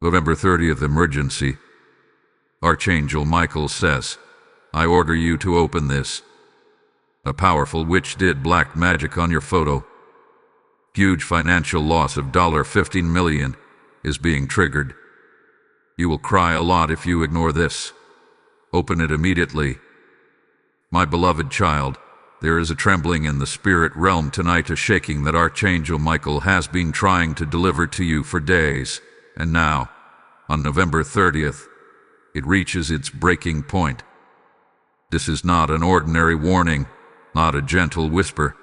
November 30th emergency. Archangel Michael says, I order you to open this. A powerful witch did black magic on your photo. Huge financial loss of $15 million is being triggered. You will cry a lot if you ignore this. Open it immediately. My beloved child, there is a trembling in the spirit realm tonight, a shaking that Archangel Michael has been trying to deliver to you for days, and now, on November 30th, it reaches its breaking point. This is not an ordinary warning, not a gentle whisper,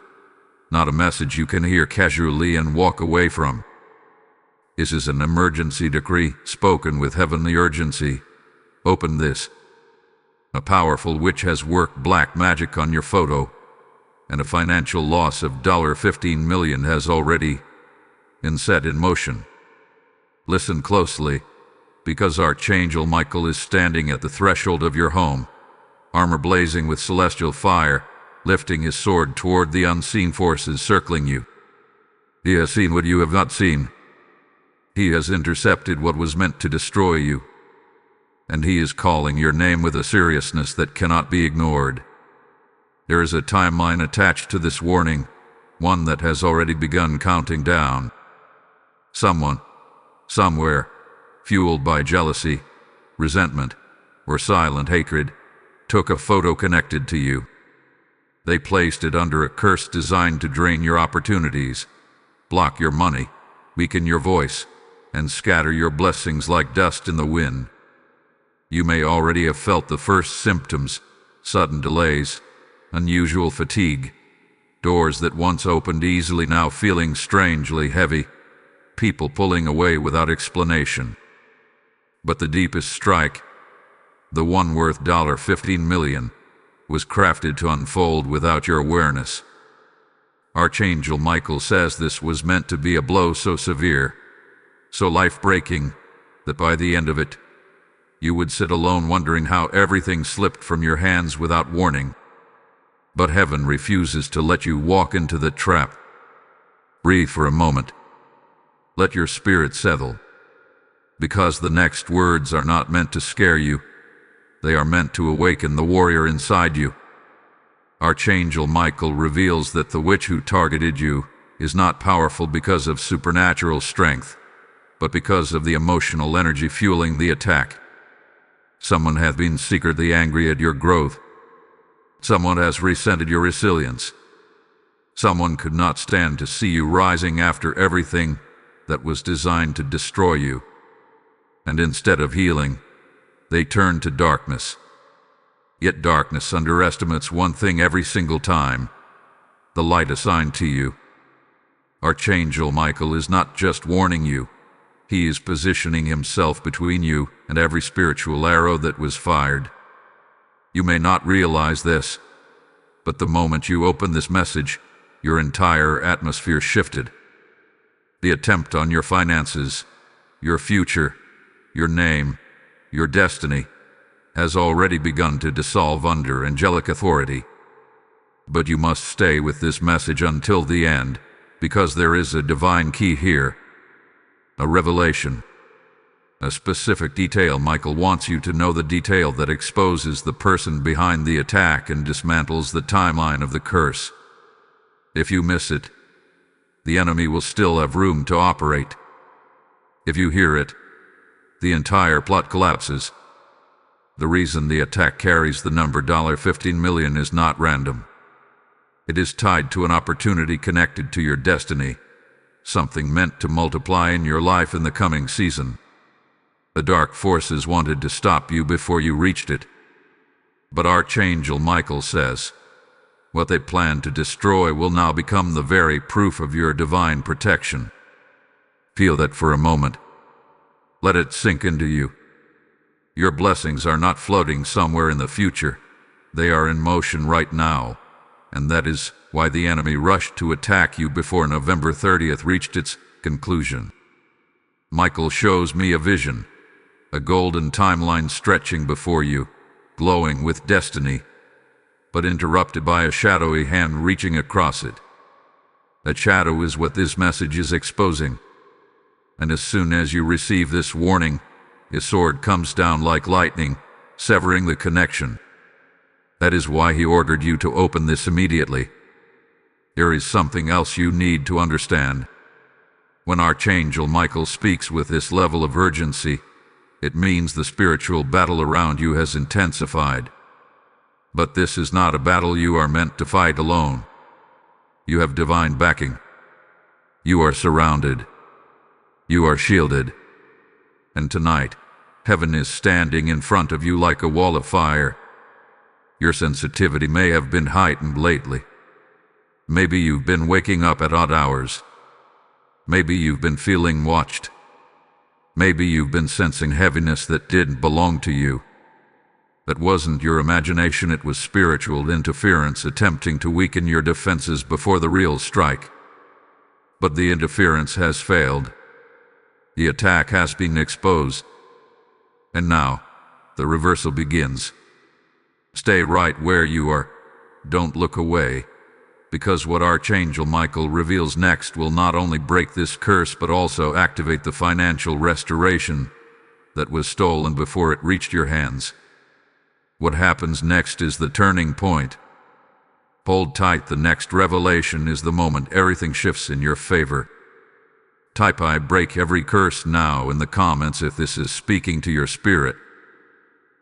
not a message you can hear casually and walk away from. This is an emergency decree spoken with heavenly urgency. Open this. A powerful witch has worked black magic on your photo, and a financial loss of $15 million has already been set in motion. Listen closely, because Archangel Michael is standing at the threshold of your home, armor blazing with celestial fire, lifting his sword toward the unseen forces circling you. He has seen what you have not seen. He has intercepted what was meant to destroy you, and he is calling your name with a seriousness that cannot be ignored. There is a timeline attached to this warning, one that has already begun counting down. Someone, somewhere, fueled by jealousy, resentment, or silent hatred, took a photo connected to you. They placed it under a curse designed to drain your opportunities, block your money, weaken your voice, and scatter your blessings like dust in the wind. You may already have felt the first symptoms: sudden delays, unusual fatigue, doors that once opened easily now feeling strangely heavy, people pulling away without explanation. But the deepest strike, the one worth $15 million, was crafted to unfold without your awareness. Archangel Michael says this was meant to be a blow so severe, so life-breaking, that by the end of it, you would sit alone wondering how everything slipped from your hands without warning. But heaven refuses to let you walk into the trap. Breathe for a moment. Let your spirit settle. Because the next words are not meant to scare you. They are meant to awaken the warrior inside you. Archangel Michael reveals that the witch who targeted you is not powerful because of supernatural strength, but because of the emotional energy fueling the attack. Someone has been secretly angry at your growth. Someone has resented your resilience. Someone could not stand to see you rising after everything that was designed to destroy you. And instead of healing, they turned to darkness. Yet darkness underestimates one thing every single time: the light assigned to you. Archangel Michael is not just warning you. He is positioning himself between you and every spiritual arrow that was fired. You may not realize this, but the moment you open this message, your entire atmosphere shifted. The attempt on your finances, your future, your name, your destiny, has already begun to dissolve under angelic authority. But you must stay with this message until the end, because there is a divine key here. A revelation. A specific detail. Michael wants you to know the detail that exposes the person behind the attack and dismantles the timeline of the curse. If you miss it, the enemy will still have room to operate. If you hear it, the entire plot collapses. The reason the attack carries the number $15 million is not random. It is tied to an opportunity connected to your destiny. Something meant to multiply in your life in the coming season. The dark forces wanted to stop you before you reached it. But Archangel Michael says, what they planned to destroy will now become the very proof of your divine protection. Feel that for a moment. Let it sink into you. Your blessings are not floating somewhere in the future. They are in motion right now, and that is why the enemy rushed to attack you before November 30th reached its conclusion. Michael shows me a vision, a golden timeline stretching before you, glowing with destiny, but interrupted by a shadowy hand reaching across it. That shadow is what this message is exposing. And as soon as you receive this warning, his sword comes down like lightning, severing the connection. That is why he ordered you to open this immediately. There is something else you need to understand. When Archangel Michael speaks with this level of urgency, it means the spiritual battle around you has intensified. But this is not a battle you are meant to fight alone. You have divine backing. You are surrounded. You are shielded. And tonight, heaven is standing in front of you like a wall of fire. Your sensitivity may have been heightened lately. Maybe you've been waking up at odd hours. Maybe you've been feeling watched. Maybe you've been sensing heaviness that didn't belong to you. That wasn't your imagination, it was spiritual interference attempting to weaken your defenses before the real strike. But the interference has failed. The attack has been exposed. And now, the reversal begins. Stay right where you are. Don't look away. Because what Archangel Michael reveals next will not only break this curse but also activate the financial restoration that was stolen before it reached your hands. What happens next is the turning point. Hold tight, the next revelation is the moment everything shifts in your favor. Type "I break every curse" now in the comments if this is speaking to your spirit.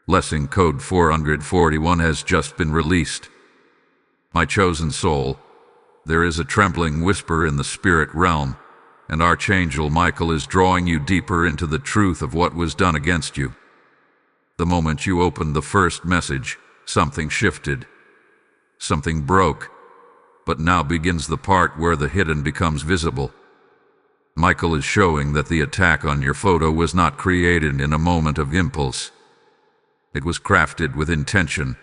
Lesson code 441 has just been released. My chosen soul, there is a trembling whisper in the spirit realm, and Archangel Michael is drawing you deeper into the truth of what was done against you. The moment you opened the first message, something shifted. Something broke, but now begins the part where the hidden becomes visible. Michael is showing that the attack on your photo was not created in a moment of impulse. It was crafted with intention,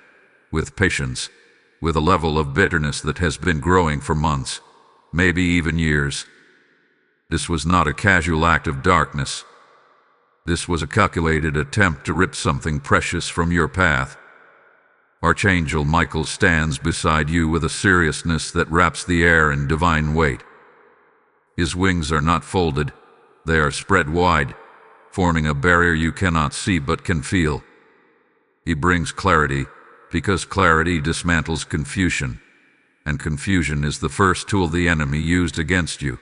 with patience, with a level of bitterness that has been growing for months, maybe even years. This was not a casual act of darkness. This was a calculated attempt to rip something precious from your path. Archangel Michael stands beside you with a seriousness that wraps the air in divine weight. His wings are not folded, they are spread wide, forming a barrier you cannot see but can feel. He brings clarity, because clarity dismantles confusion, and confusion is the first tool the enemy used against you.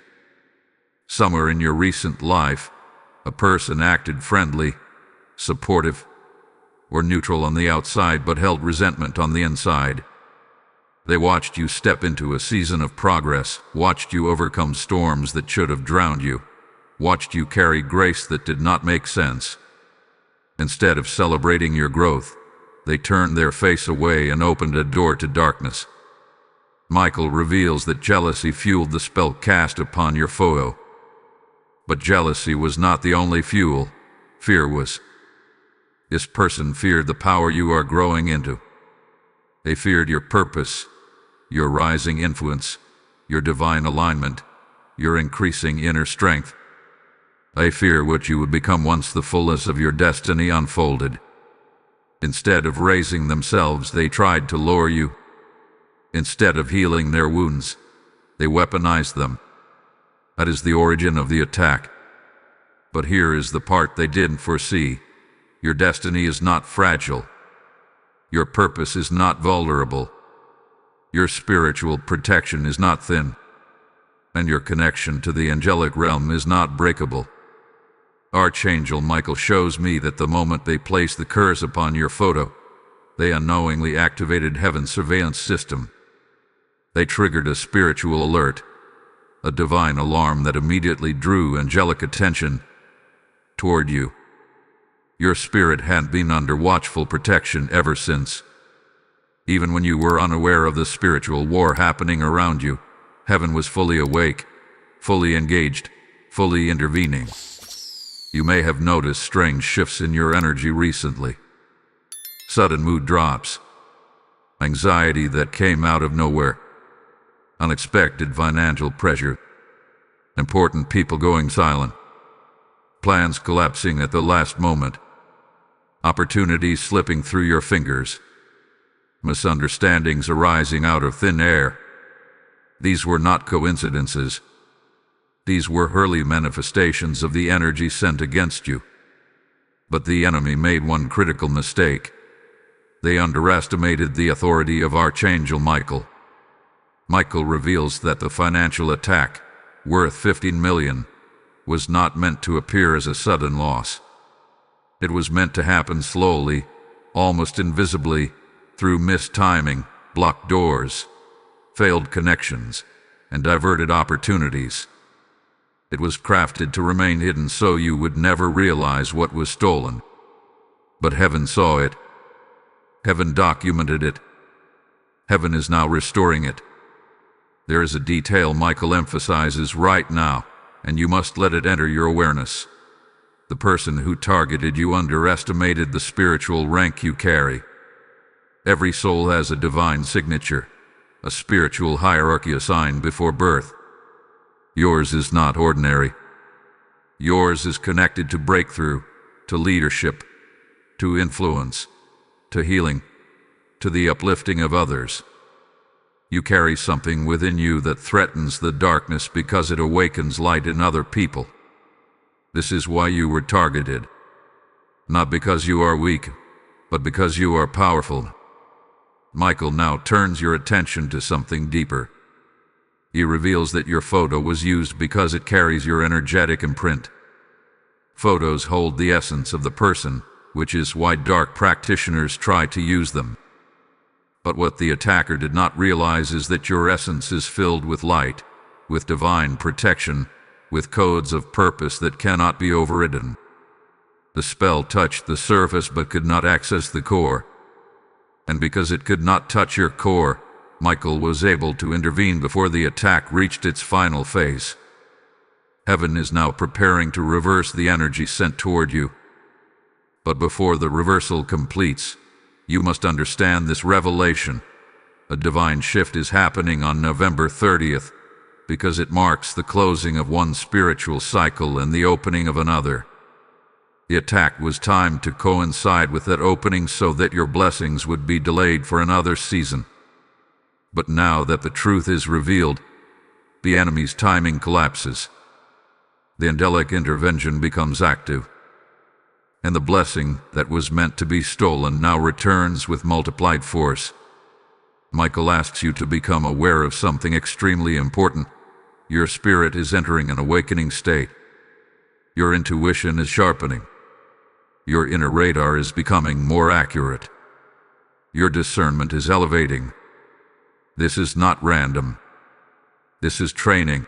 Somewhere in your recent life, a person acted friendly, supportive, or neutral on the outside but held resentment on the inside. They watched you step into a season of progress, watched you overcome storms that should have drowned you, watched you carry grace that did not make sense. Instead of celebrating your growth, they turned their face away and opened a door to darkness. Michael reveals that jealousy fueled the spell cast upon your photo. But jealousy was not the only fuel, fear was. This person feared the power you are growing into. They feared your purpose, your rising influence, your divine alignment, your increasing inner strength. They fear what you would become once the fullness of your destiny unfolded. Instead of raising themselves, they tried to lower you. Instead of healing their wounds, they weaponized them. That is the origin of the attack. But here is the part they didn't foresee. Your destiny is not fragile. Your purpose is not vulnerable. Your spiritual protection is not thin. And your connection to the angelic realm is not breakable. Archangel Michael shows me that the moment they placed the curse upon your photo, they unknowingly activated heaven's surveillance system. They triggered a spiritual alert, a divine alarm that immediately drew angelic attention toward you. Your spirit had been under watchful protection ever since. Even when you were unaware of the spiritual war happening around you, heaven was fully awake, fully engaged, fully intervening. You may have noticed strange shifts in your energy recently. Sudden mood drops, anxiety that came out of nowhere, unexpected financial pressure, important people going silent, plans collapsing at the last moment, opportunities slipping through your fingers, misunderstandings arising out of thin air. These were not coincidences. These were early manifestations of the energy sent against you. But the enemy made one critical mistake. They underestimated the authority of Archangel Michael. Michael reveals that the financial attack, worth 15 million, was not meant to appear as a sudden loss. It was meant to happen slowly, almost invisibly, through missed timing, blocked doors, failed connections, and diverted opportunities. It was crafted to remain hidden so you would never realize what was stolen. But heaven saw it. Heaven documented it. Heaven is now restoring it. There is a detail Michael emphasizes right now, and you must let it enter your awareness. The person who targeted you underestimated the spiritual rank you carry. Every soul has a divine signature, a spiritual hierarchy assigned before birth. Yours is not ordinary. Yours is connected to breakthrough, to leadership, to influence, to healing, to the uplifting of others. You carry something within you that threatens the darkness because it awakens light in other people. This is why you were targeted. Not because you are weak, but because you are powerful. Michael now turns your attention to something deeper. He reveals that your photo was used because it carries your energetic imprint. Photos hold the essence of the person, which is why dark practitioners try to use them. But what the attacker did not realize is that your essence is filled with light, with divine protection, with codes of purpose that cannot be overridden. The spell touched the surface but could not access the core. And because it could not touch your core, Michael was able to intervene before the attack reached its final phase. Heaven is now preparing to reverse the energy sent toward you. But before the reversal completes, you must understand this revelation. A divine shift is happening on November 30th, because it marks the closing of one spiritual cycle and the opening of another. The attack was timed to coincide with that opening so that your blessings would be delayed for another season. But now that the truth is revealed, the enemy's timing collapses. The angelic intervention becomes active, and the blessing that was meant to be stolen now returns with multiplied force. Michael asks you to become aware of something extremely important. Your spirit is entering an awakening state. Your intuition is sharpening. Your inner radar is becoming more accurate. Your discernment is elevating. This is not random. This is training.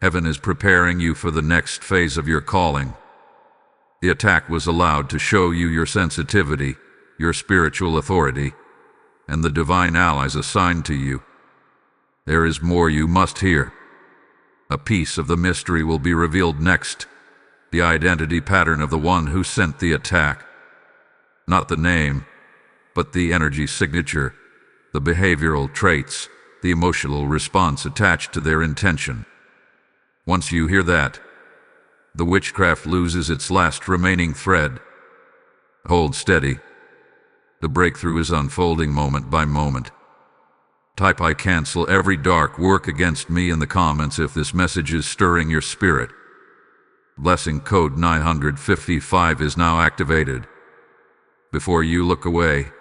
Heaven is preparing you for the next phase of your calling. The attack was allowed to show you your sensitivity, your spiritual authority, and the divine allies assigned to you. There is more you must hear. A piece of the mystery will be revealed next. The identity pattern of the one who sent the attack. Not the name, but the energy signature, the behavioral traits, the emotional response attached to their intention. Once you hear that, the witchcraft loses its last remaining thread. Hold steady. The breakthrough is unfolding moment by moment. Type "I cancel every dark work against me" in the comments if this message is stirring your spirit. Blessing code 955 is now activated. Before you look away,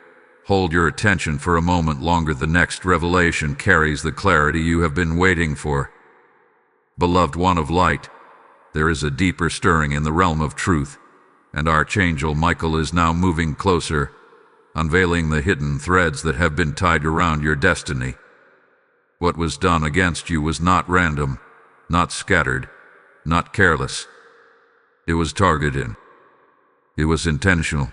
hold your attention for a moment longer. The next revelation carries the clarity you have been waiting for. Beloved one of light, there is a deeper stirring in the realm of truth, and Archangel Michael is now moving closer, unveiling the hidden threads that have been tied around your destiny. What was done against you was not random, not scattered, not careless. It was targeted. It was intentional.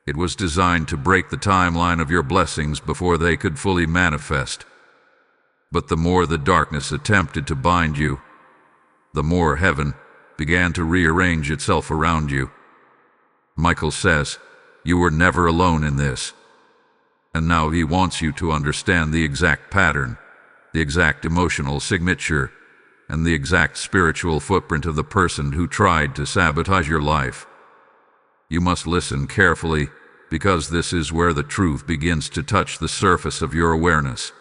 It was designed to break the timeline of your blessings before they could fully manifest. But the more the darkness attempted to bind you, the more heaven began to rearrange itself around you. Michael says, you were never alone in this. And now he wants you to understand the exact pattern, the exact emotional signature, and the exact spiritual footprint of the person who tried to sabotage your life. You must listen carefully, because this is where the truth begins to touch the surface of your awareness.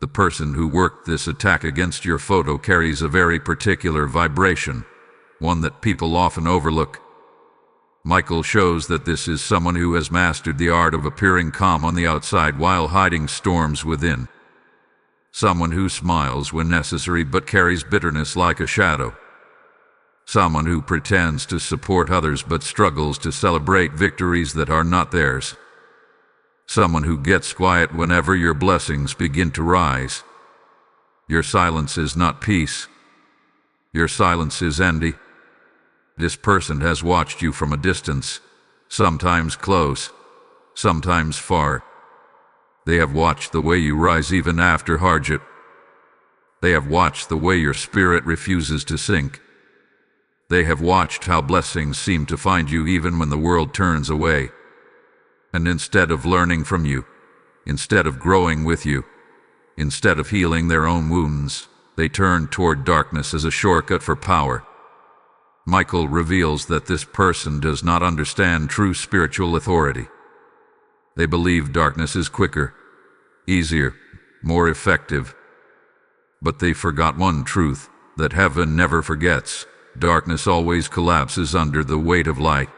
The person who worked this attack against your photo carries a very particular vibration, one that people often overlook. Michael shows that this is someone who has mastered the art of appearing calm on the outside while hiding storms within. Someone who smiles when necessary but carries bitterness like a shadow. Someone who pretends to support others but struggles to celebrate victories that are not theirs. Someone who gets quiet whenever your blessings begin to rise. Your silence is not peace. Your silence is envy. This person has watched you from a distance, sometimes close, sometimes far. They have watched the way you rise even after hardship. They have watched the way your spirit refuses to sink. They have watched how blessings seem to find you even when the world turns away. And instead of learning from you, instead of growing with you, instead of healing their own wounds, they turn toward darkness as a shortcut for power. Michael reveals that this person does not understand true spiritual authority. They believe darkness is quicker, easier, more effective. But they forgot one truth that heaven never forgets. Darkness always collapses under the weight of light.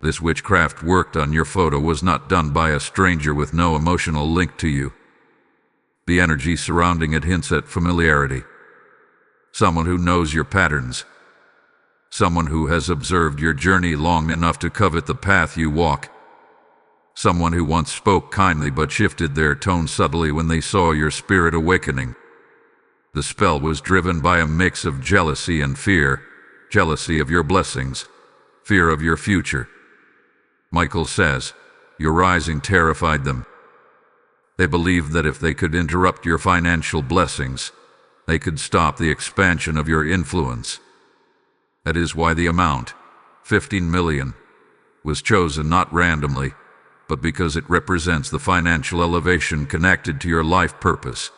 This witchcraft worked on your photo was not done by a stranger with no emotional link to you. The energy surrounding it hints at familiarity. Someone who knows your patterns. Someone who has observed your journey long enough to covet the path you walk. Someone who once spoke kindly but shifted their tone subtly when they saw your spirit awakening. The spell was driven by a mix of jealousy and fear. Jealousy of your blessings, fear of your future. Michael says, your rising terrified them. They believed that if they could interrupt your financial blessings, they could stop the expansion of your influence. That is why the amount, 15 million, was chosen not randomly, but because it represents the financial elevation connected to your life purpose.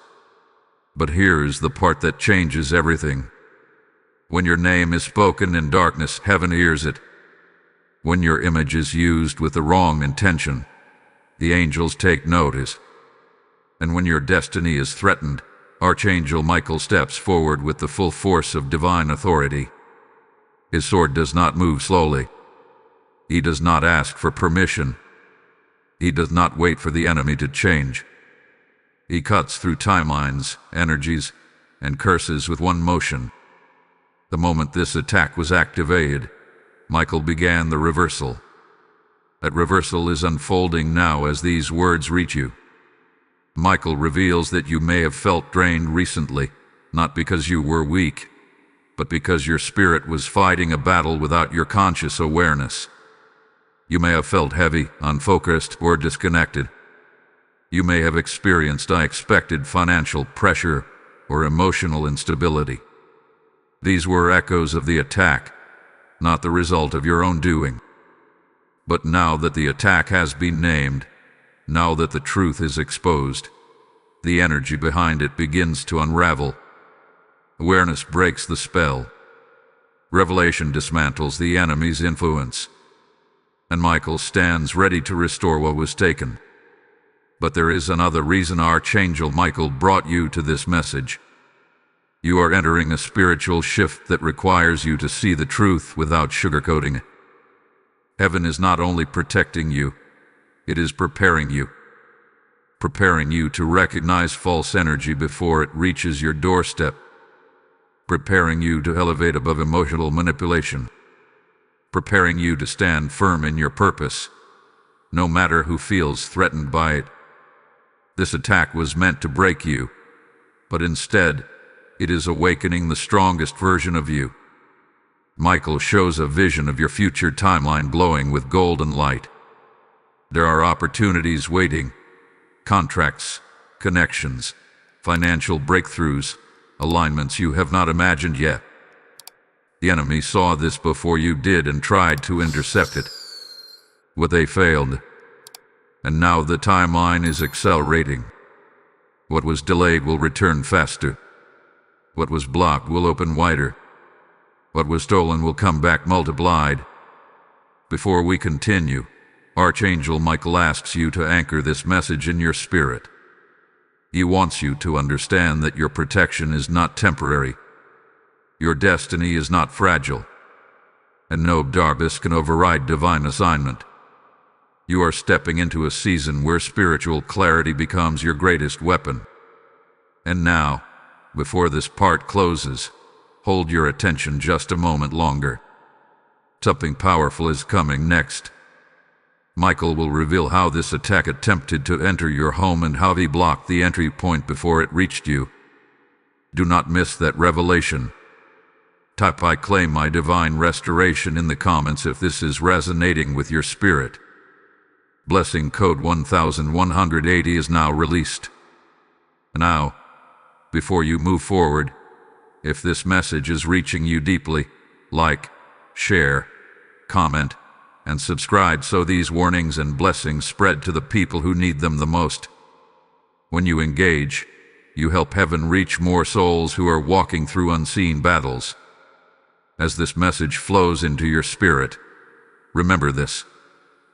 But here's the part that changes everything. When your name is spoken in darkness, heaven hears it. When your image is used with the wrong intention, the angels take notice. And when your destiny is threatened, Archangel Michael steps forward with the full force of divine authority. His sword does not move slowly. He does not ask for permission. He does not wait for the enemy to change. He cuts through timelines, energies, and curses with one motion. The moment this attack was activated, Michael began the reversal. That reversal is unfolding now as these words reach you. Michael reveals that you may have felt drained recently, not because you were weak, but because your spirit was fighting a battle without your conscious awareness. You may have felt heavy, unfocused, or disconnected. You may have experienced unexpected financial pressure or emotional instability. These were echoes of the attack, not the result of your own doing. But now that the attack has been named, now that the truth is exposed, the energy behind it begins to unravel. Awareness breaks the spell. Revelation dismantles the enemy's influence. And Michael stands ready to restore what was taken. But there is another reason Archangel Michael brought you to this message. You are entering a spiritual shift that requires you to see the truth without sugarcoating it. Heaven is not only protecting you, it is preparing you. Preparing you to recognize false energy before it reaches your doorstep. Preparing you to elevate above emotional manipulation. Preparing you to stand firm in your purpose, no matter who feels threatened by it. This attack was meant to break you, but instead, it is awakening the strongest version of you. Michael shows a vision of your future timeline glowing with golden light. There are opportunities waiting, contracts, connections, financial breakthroughs, alignments you have not imagined yet. The enemy saw this before you did and tried to intercept it. But they failed. And now the timeline is accelerating. What was delayed will return faster. What was blocked will open wider. What was stolen will come back multiplied. Before we continue, Archangel Michael asks you to anchor this message in your spirit. He wants you to understand that your protection is not temporary. Your destiny is not fragile. And no darkness can override divine assignment. You are stepping into a season where spiritual clarity becomes your greatest weapon. And now, before this part closes, hold your attention just a moment longer. Something powerful is coming next. Michael will reveal how this attack attempted to enter your home and how he blocked the entry point before it reached you. Do not miss that revelation. Type "I claim my divine restoration" in the comments if this is resonating with your spirit. Blessing code 1180 is now released. Now, before you move forward, if this message is reaching you deeply, like, share, comment, and subscribe so these warnings and blessings spread to the people who need them the most. When you engage, you help heaven reach more souls who are walking through unseen battles. As this message flows into your spirit, remember this.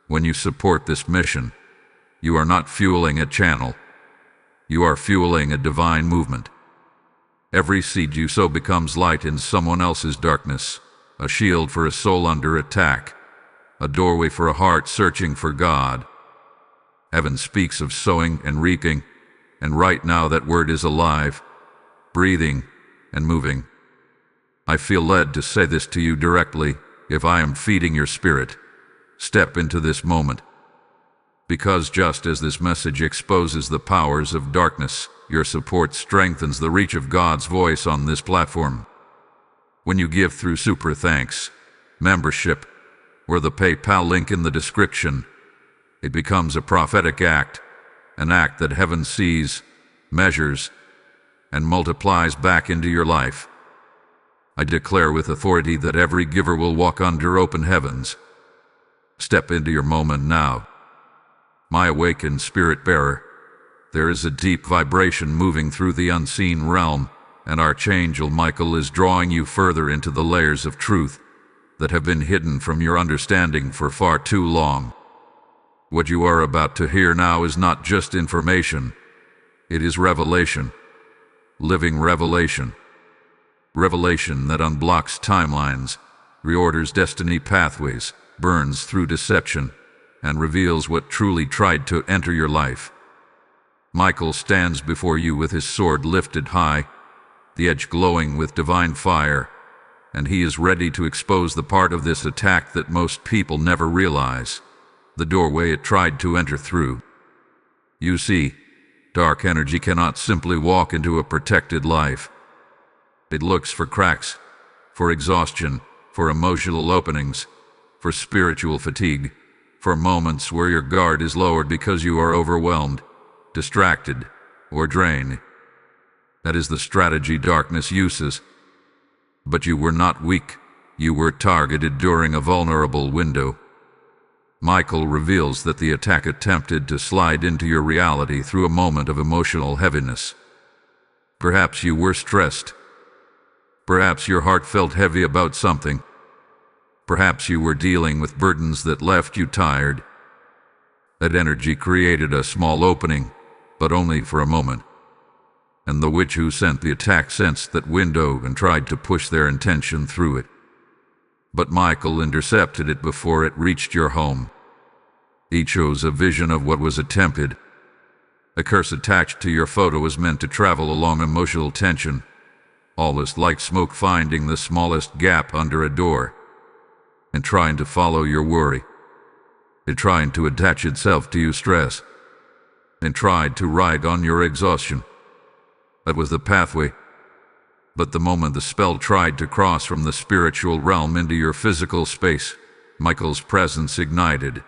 When you support this mission, you are not fueling a channel. You are fueling a divine movement. Every seed you sow becomes light in someone else's darkness, a shield for a soul under attack, a doorway for a heart searching for God. Heaven speaks of sowing and reaping, and right now that word is alive, breathing, and moving. I feel led to say this to you directly. If I am feeding your spirit, step into this moment. Because just as this message exposes the powers of darkness, your support strengthens the reach of God's voice on this platform. When you give through Super Thanks, membership, or the PayPal link in the description, it becomes a prophetic act, an act that heaven sees, measures, and multiplies back into your life. I declare with authority that every giver will walk under open heavens. Step into your moment now. My awakened spirit bearer, there is a deep vibration moving through the unseen realm, and Archangel Michael is drawing you further into the layers of truth that have been hidden from your understanding for far too long. What you are about to hear now is not just information, it is revelation. Living revelation. Revelation that unblocks timelines, reorders destiny pathways, burns through deception, and reveals what truly tried to enter your life. Michael stands before you with his sword lifted high, the edge glowing with divine fire, and he is ready to expose the part of this attack that most people never realize, the doorway it tried to enter through. You see, dark energy cannot simply walk into a protected life. It looks for cracks, for exhaustion, for emotional openings, for spiritual fatigue, for moments where your guard is lowered because you are overwhelmed, distracted, or drained. That is the strategy darkness uses. But you were not weak. You were targeted during a vulnerable window. Michael reveals that the attack attempted to slide into your reality through a moment of emotional heaviness. Perhaps you were stressed. Perhaps your heart felt heavy about something. Perhaps you were dealing with burdens that left you tired. That energy created a small opening, but only for a moment. And the witch who sent the attack sensed that window and tried to push their intention through it. But Michael intercepted it before it reached your home. He chose a vision of what was attempted. A curse attached to your photo was meant to travel along emotional tension, almost like smoke finding the smallest gap under a door, and trying to follow your worry. It tried to attach itself to your stress, and tried to ride on your exhaustion. That was the pathway. But the moment the spell tried to cross from the spiritual realm into your physical space, Michael's presence ignited.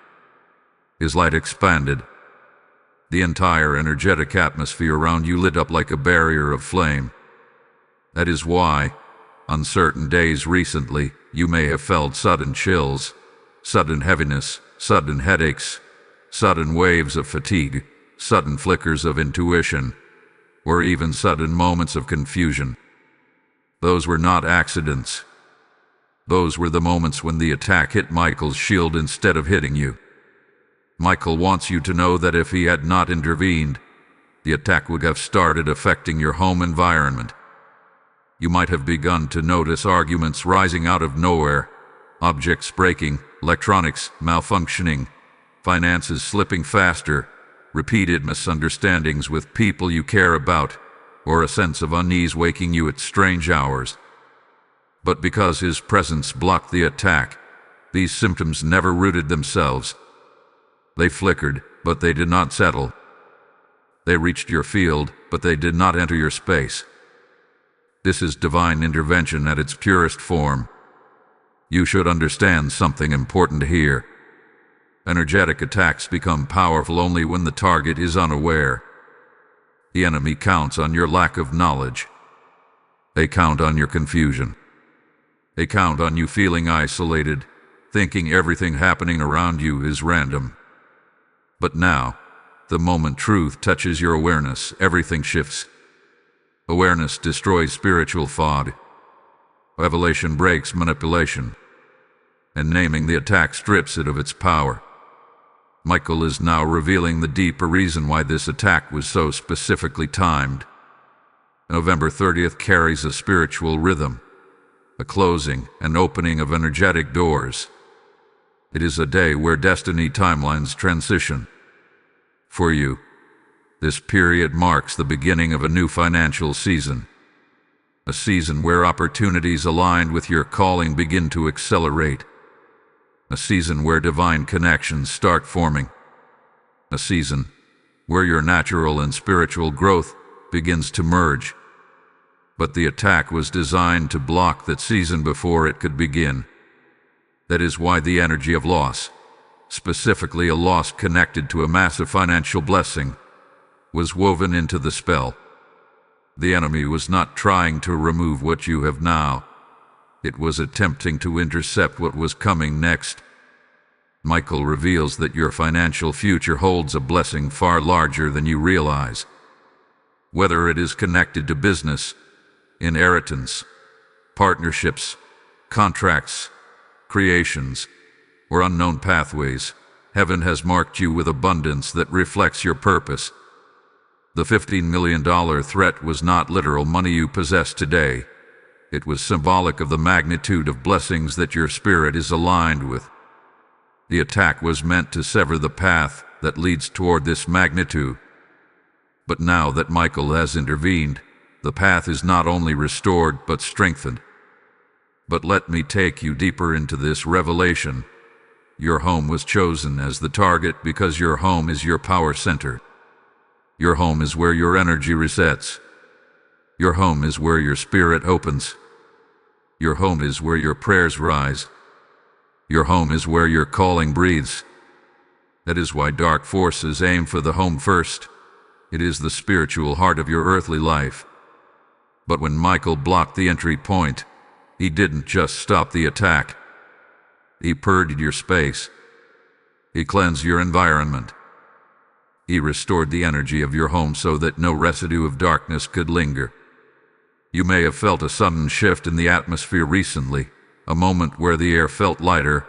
His light expanded. The entire energetic atmosphere around you lit up like a barrier of flame. That is why, on certain days recently, you may have felt sudden chills, sudden heaviness, sudden headaches, sudden waves of fatigue, sudden flickers of intuition, or even sudden moments of confusion. Those were not accidents. Those were the moments when the attack hit Michael's shield instead of hitting you. Michael wants you to know that if he had not intervened, the attack would have started affecting your home environment. You might have begun to notice arguments rising out of nowhere, objects breaking, electronics malfunctioning, finances slipping faster, repeated misunderstandings with people you care about, or a sense of unease waking you at strange hours. But because his presence blocked the attack, these symptoms never rooted themselves. They flickered, but they did not settle. They reached your field, but they did not enter your space. This is divine intervention at its purest form. You should understand something important here. Energetic attacks become powerful only when the target is unaware. The enemy counts on your lack of knowledge. They count on your confusion. They count on you feeling isolated, thinking everything happening around you is random. But now, the moment truth touches your awareness, everything shifts. Awareness destroys spiritual fog. Revelation breaks manipulation. And naming the attack strips it of its power. Michael is now revealing the deeper reason why this attack was so specifically timed. November 30th carries a spiritual rhythm, a closing and opening of energetic doors. It is a day where destiny timelines transition. For you, this period marks the beginning of a new financial season. A season where opportunities aligned with your calling begin to accelerate. A season where divine connections start forming. A season where your natural and spiritual growth begins to merge. But the attack was designed to block that season before it could begin. That is why the energy of loss, specifically a loss connected to a massive financial blessing, was woven into the spell. The enemy was not trying to remove what you have now. It was attempting to intercept what was coming next. Michael reveals that your financial future holds a blessing far larger than you realize. Whether it is connected to business, inheritance, partnerships, contracts, creations, or unknown pathways, heaven has marked you with abundance that reflects your purpose. The $15 million threat was not literal money you possess today. It was symbolic of the magnitude of blessings that your spirit is aligned with. The attack was meant to sever the path that leads toward this magnitude. But now that Michael has intervened, the path is not only restored but strengthened. But let me take you deeper into this revelation. Your home was chosen as the target because your home is your power center. Your home is where your energy resets. Your home is where your spirit opens. Your home is where your prayers rise. Your home is where your calling breathes. That is why dark forces aim for the home first. It is the spiritual heart of your earthly life. But when Michael blocked the entry point, he didn't just stop the attack. He purged your space. He cleansed your environment. He restored the energy of your home so that no residue of darkness could linger. You may have felt a sudden shift in the atmosphere recently, a moment where the air felt lighter,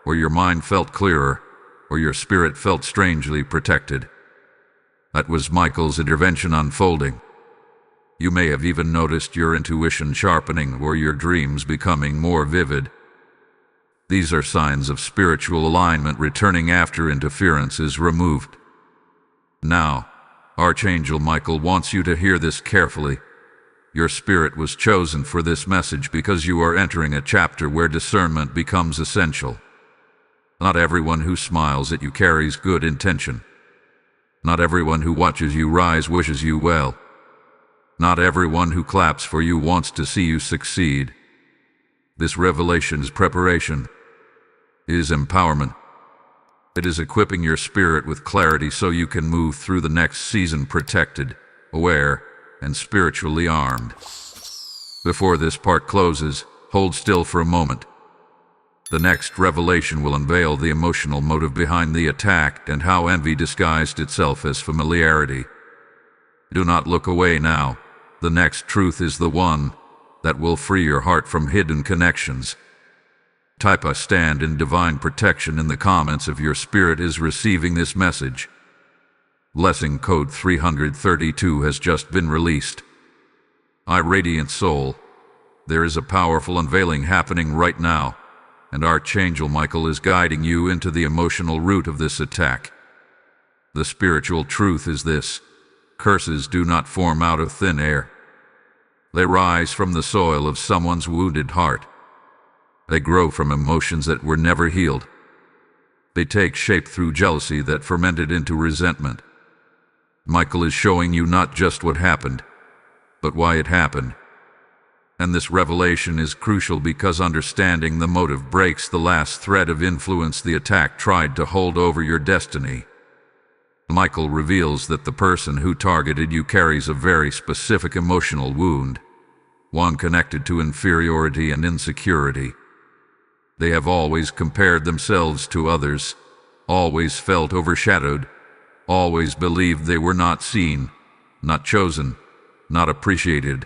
or your mind felt clearer, or your spirit felt strangely protected. That was Michael's intervention unfolding. You may have even noticed your intuition sharpening or your dreams becoming more vivid. These are signs of spiritual alignment returning after interference is removed. Now, Archangel Michael wants you to hear this carefully. Your spirit was chosen for this message because you are entering a chapter where discernment becomes essential. Not everyone who smiles at you carries good intention. Not everyone who watches you rise wishes you well. Not everyone who claps for you wants to see you succeed. This revelation is preparation. It is empowerment. It is equipping your spirit with clarity so you can move through the next season protected, aware, and spiritually armed. Before this part closes, hold still for a moment. The next revelation will unveil the emotional motive behind the attack and how envy disguised itself as familiarity. Do not look away now. The next truth is the one that will free your heart from hidden connections. Type "I stand in divine protection" in the comments if your spirit is receiving this message. Blessing code 332 has just been released. I, Radiant Soul, there is a powerful unveiling happening right now, and Archangel Michael is guiding you into the emotional root of this attack. The spiritual truth is this: curses do not form out of thin air. They rise from the soil of someone's wounded heart. They grow from emotions that were never healed. They take shape through jealousy that fermented into resentment. Michael is showing you not just what happened, but why it happened. And this revelation is crucial because understanding the motive breaks the last thread of influence the attack tried to hold over your destiny. Michael reveals that the person who targeted you carries a very specific emotional wound, one connected to inferiority and insecurity. They have always compared themselves to others, always felt overshadowed, always believed they were not seen, not chosen, not appreciated.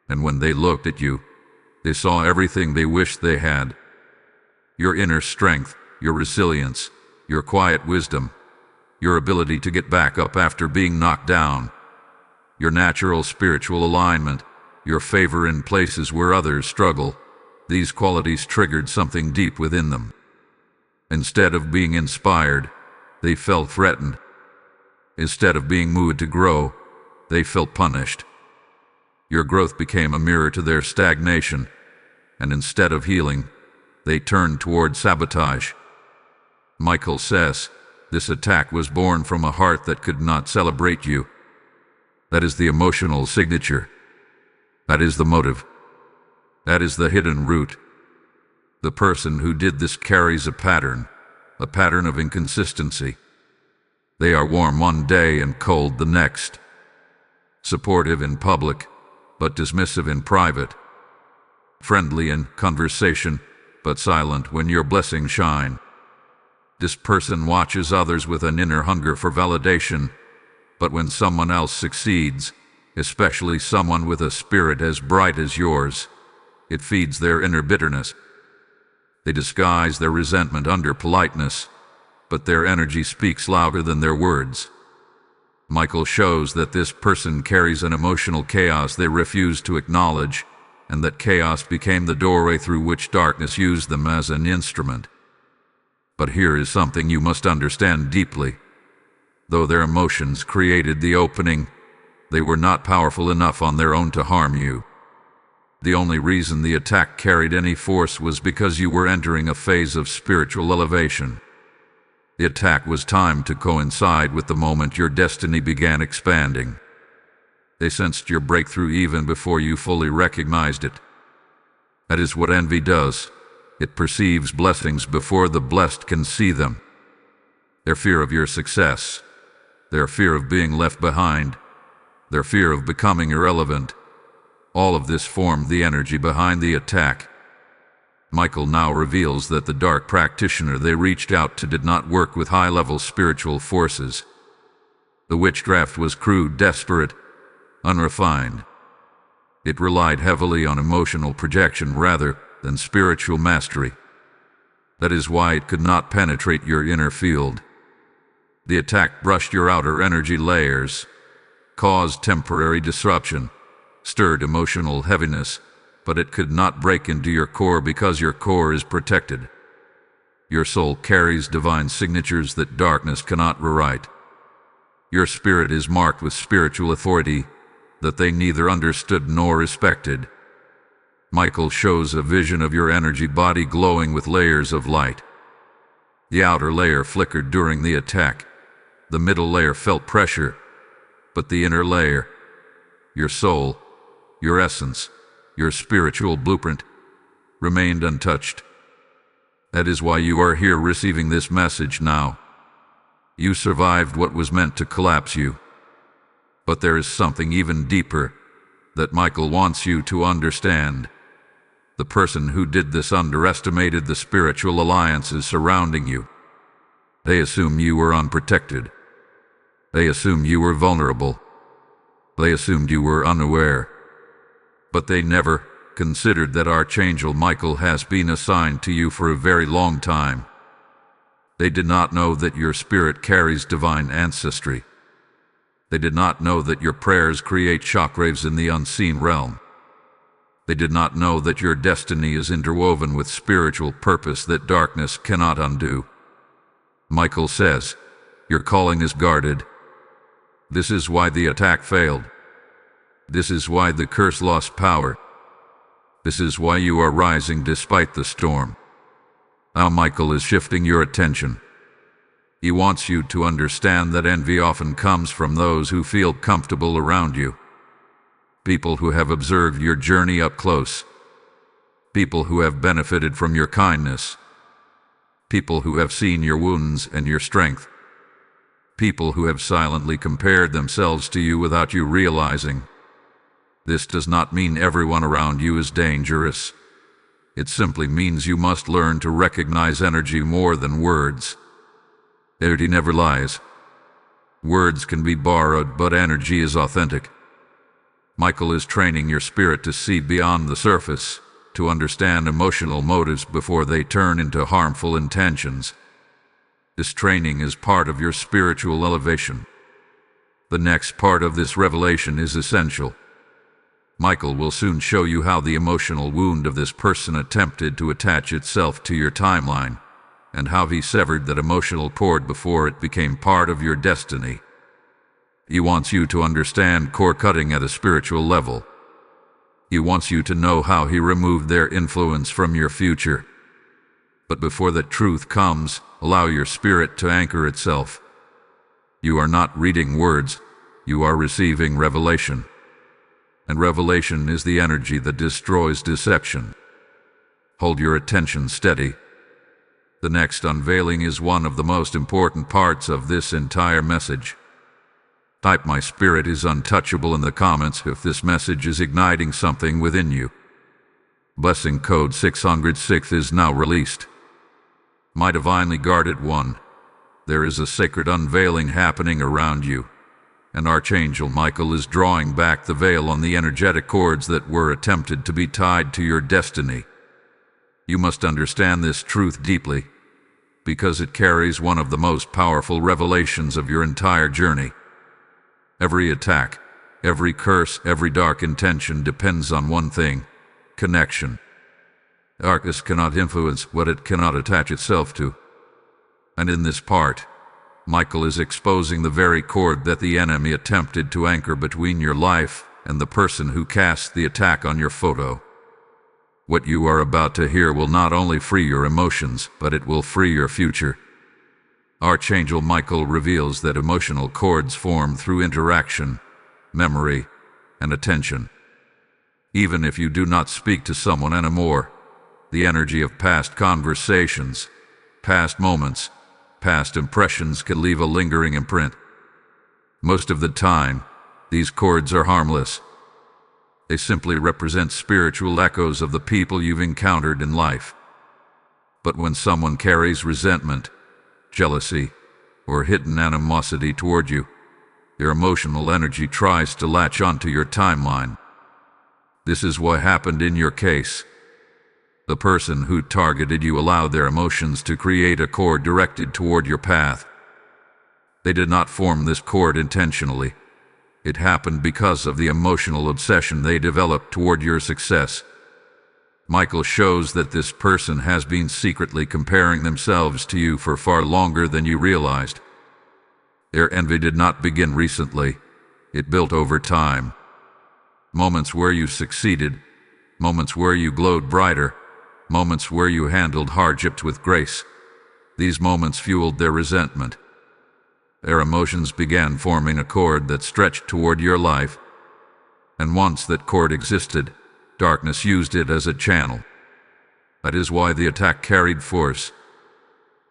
And when they looked at you, they saw everything they wished they had. Your inner strength, your resilience, your quiet wisdom, your ability to get back up after being knocked down, your natural spiritual alignment, your favor in places where others struggle. These qualities triggered something deep within them. Instead of being inspired, they felt threatened. Instead of being moved to grow, they felt punished. Your growth became a mirror to their stagnation, and instead of healing, they turned toward sabotage. Michael says, this attack was born from a heart that could not celebrate you. That is the emotional signature. That is the motive. That is the hidden root. The person who did this carries a pattern of inconsistency. They are warm one day and cold the next. Supportive in public, but dismissive in private. Friendly in conversation, but silent when your blessings shine. This person watches others with an inner hunger for validation, but when someone else succeeds, especially someone with a spirit as bright as yours, it feeds their inner bitterness. They disguise their resentment under politeness, but their energy speaks louder than their words. Michael shows that this person carries an emotional chaos they refuse to acknowledge, and that chaos became the doorway through which darkness used them as an instrument. But here is something you must understand deeply. Though their emotions created the opening, they were not powerful enough on their own to harm you. The only reason the attack carried any force was because you were entering a phase of spiritual elevation. The attack was timed to coincide with the moment your destiny began expanding. They sensed your breakthrough even before you fully recognized it. That is what envy does. It perceives blessings before the blessed can see them. Their fear of your success, their fear of being left behind, their fear of becoming irrelevant, all of this formed the energy behind the attack. Michael now reveals that the dark practitioner they reached out to did not work with high-level spiritual forces. The witchcraft was crude, desperate, unrefined. It relied heavily on emotional projection rather than spiritual mastery. That is why it could not penetrate your inner field. The attack brushed your outer energy layers, caused temporary disruption, stirred emotional heaviness, but it could not break into your core because your core is protected. Your soul carries divine signatures that darkness cannot rewrite. Your spirit is marked with spiritual authority that they neither understood nor respected. Michael shows a vision of your energy body glowing with layers of light. The outer layer flickered during the attack. The middle layer felt pressure, but the inner layer, your soul, your essence, your spiritual blueprint, remained untouched. That is why you are here receiving this message now. You survived what was meant to collapse you. But there is something even deeper that Michael wants you to understand. The person who did this underestimated the spiritual alliances surrounding you. They assumed you were unprotected. They assumed you were vulnerable. They assumed you were unaware. But they never considered that Archangel Michael has been assigned to you for a very long time. They did not know that your spirit carries divine ancestry. They did not know that your prayers create shockwaves in the unseen realm. They did not know that your destiny is interwoven with spiritual purpose that darkness cannot undo. Michael says, your calling is guarded. This is why the attack failed. This is why the curse lost power. This is why you are rising despite the storm. Now Michael is shifting your attention. He wants you to understand that envy often comes from those who feel comfortable around you. People who have observed your journey up close. People who have benefited from your kindness. People who have seen your wounds and your strength. People who have silently compared themselves to you without you realizing. This does not mean everyone around you is dangerous. It simply means you must learn to recognize energy more than words. Energy never lies. Words can be borrowed, but energy is authentic. Michael is training your spirit to see beyond the surface, to understand emotional motives before they turn into harmful intentions. This training is part of your spiritual elevation. The next part of this revelation is essential. Michael will soon show you how the emotional wound of this person attempted to attach itself to your timeline, and how he severed that emotional cord before it became part of your destiny. He wants you to understand cord cutting at a spiritual level. He wants you to know how he removed their influence from your future. But before that truth comes, allow your spirit to anchor itself. You are not reading words, you are receiving revelation. And revelation is the energy that destroys deception. Hold your attention steady. The next unveiling is one of the most important parts of this entire message. Type "My spirit is untouchable" in the comments if this message is igniting something within you. Blessing code 606 is now released. My divinely guarded one, there is a sacred unveiling happening around you, and Archangel Michael is drawing back the veil on the energetic cords that were attempted to be tied to your destiny. You must understand this truth deeply, because it carries one of the most powerful revelations of your entire journey. Every attack, every curse, every dark intention depends on one thing: connection. Darkness cannot influence what it cannot attach itself to. And in this part, Michael is exposing the very cord that the enemy attempted to anchor between your life and the person who cast the attack on your photo. What you are about to hear will not only free your emotions, but it will free your future. Archangel Michael reveals that emotional cords form through interaction, memory, and attention. Even if you do not speak to someone anymore, the energy of past conversations, past moments, past impressions can leave a lingering imprint. Most of the time, these cords are harmless. They simply represent spiritual echoes of the people you've encountered in life. But when someone carries resentment, jealousy, or hidden animosity toward you, their emotional energy tries to latch onto your timeline. This is what happened in your case. The person who targeted you allowed their emotions to create a cord directed toward your path. They did not form this cord intentionally. It happened because of the emotional obsession they developed toward your success. Michael shows that this person has been secretly comparing themselves to you for far longer than you realized. Their envy did not begin recently. It built over time. Moments where you succeeded, moments where you glowed brighter, moments where you handled hardships with grace. These moments fueled their resentment. Their emotions began forming a cord that stretched toward your life, and once that cord existed, darkness used it as a channel. That is why the attack carried force.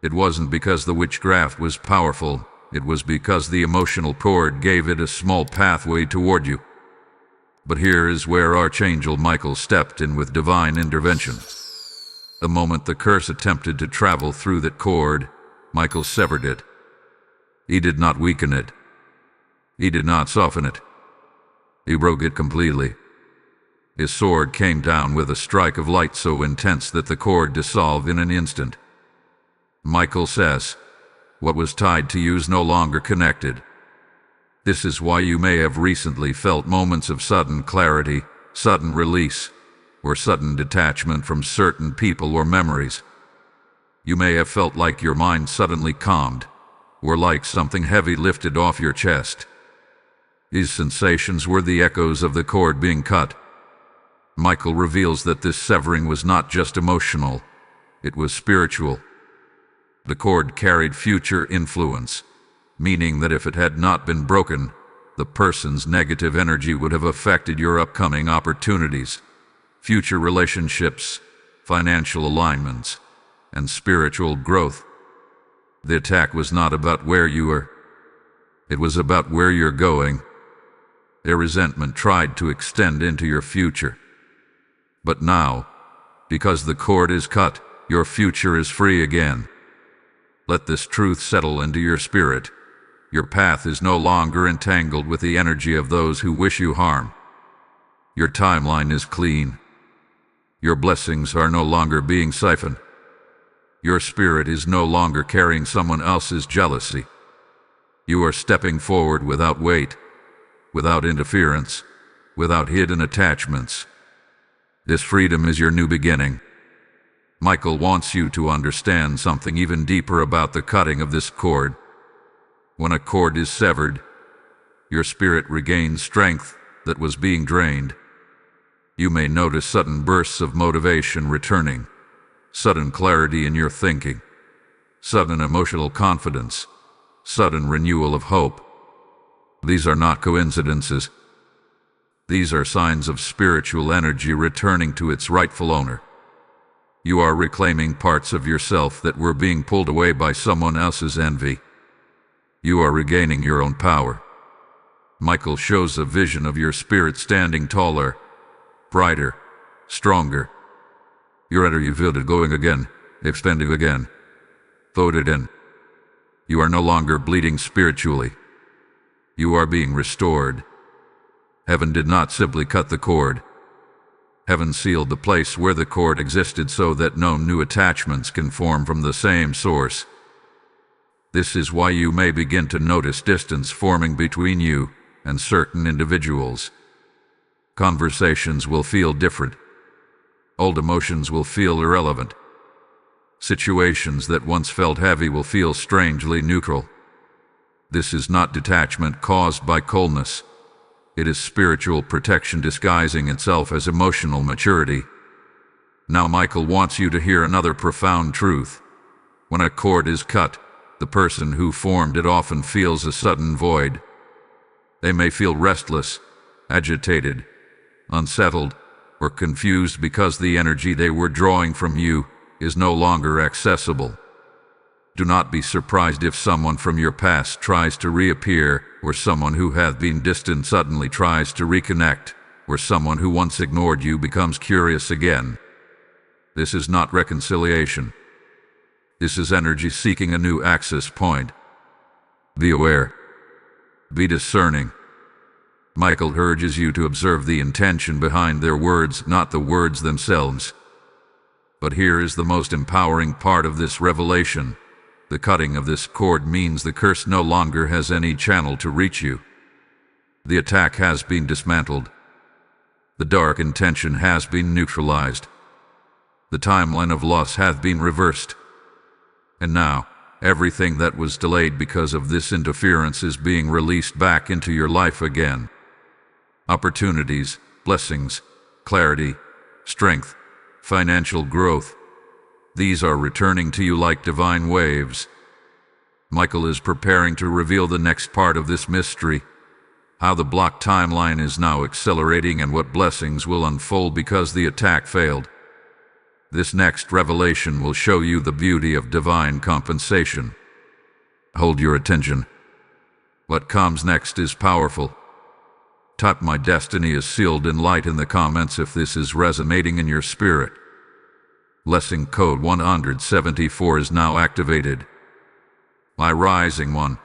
It wasn't because the witchcraft was powerful, it was because the emotional cord gave it a small pathway toward you. But here is where Archangel Michael stepped in with divine intervention. The moment the curse attempted to travel through that cord, Michael severed it. He did not weaken it. He did not soften it. He broke it completely. His sword came down with a strike of light so intense that the cord dissolved in an instant. Michael says, what was tied to you is no longer connected. This is why you may have recently felt moments of sudden clarity, sudden release, or sudden detachment from certain people or memories. You may have felt like your mind suddenly calmed, or like something heavy lifted off your chest. These sensations were the echoes of the cord being cut. Michael reveals that this severing was not just emotional, it was spiritual. The cord carried future influence, meaning that if it had not been broken, the person's negative energy would have affected your upcoming opportunities, future relationships, financial alignments, and spiritual growth. The attack was not about where you were. It was about where you're going. Their resentment tried to extend into your future. But now, because the cord is cut, your future is free again. Let this truth settle into your spirit. Your path is no longer entangled with the energy of those who wish you harm. Your timeline is clean. Your blessings are no longer being siphoned. Your spirit is no longer carrying someone else's jealousy. You are stepping forward without weight, without interference, without hidden attachments. This freedom is your new beginning. Michael wants you to understand something even deeper about the cutting of this cord. When a cord is severed, your spirit regains strength that was being drained. You may notice sudden bursts of motivation returning, sudden clarity in your thinking, sudden emotional confidence, sudden renewal of hope. These are not coincidences. These are signs of spiritual energy returning to its rightful owner. You are reclaiming parts of yourself that were being pulled away by someone else's envy. You are regaining your own power. Michael shows a vision of your spirit standing taller, brighter, stronger. Your energy filled going again, expanding again, voted in. You are no longer bleeding spiritually. You are being restored. Heaven did not simply cut the cord. Heaven sealed the place where the cord existed so that no new attachments can form from the same source. This is why you may begin to notice distance forming between you and certain individuals. Conversations will feel different. Old emotions will feel irrelevant. Situations that once felt heavy will feel strangely neutral. This is not detachment caused by coldness. It is spiritual protection disguising itself as emotional maturity. Now Michael wants you to hear another profound truth. When a cord is cut, the person who formed it often feels a sudden void. They may feel restless, agitated, unsettled, or confused because the energy they were drawing from you is no longer accessible. Do not be surprised if someone from your past tries to reappear, or someone who hath been distant suddenly tries to reconnect, or someone who once ignored you becomes curious again. This is not reconciliation. This is energy seeking a new access point. Be aware. Be discerning. Michael urges you to observe the intention behind their words, not the words themselves. But here is the most empowering part of this revelation. The cutting of this cord means the curse no longer has any channel to reach you. The attack has been dismantled. The dark intention has been neutralized. The timeline of loss hath been reversed. And now, everything that was delayed because of this interference is being released back into your life again. Opportunities, blessings, clarity, strength, financial growth. These are returning to you like divine waves. Michael is preparing to reveal the next part of this mystery, how the blocked timeline is now accelerating and what blessings will unfold because the attack failed. This next revelation will show you the beauty of divine compensation. Hold your attention. What comes next is powerful. Type "My destiny is sealed in light" in the comments if this is resonating in your spirit. Blessing code 174 is now activated. My rising one,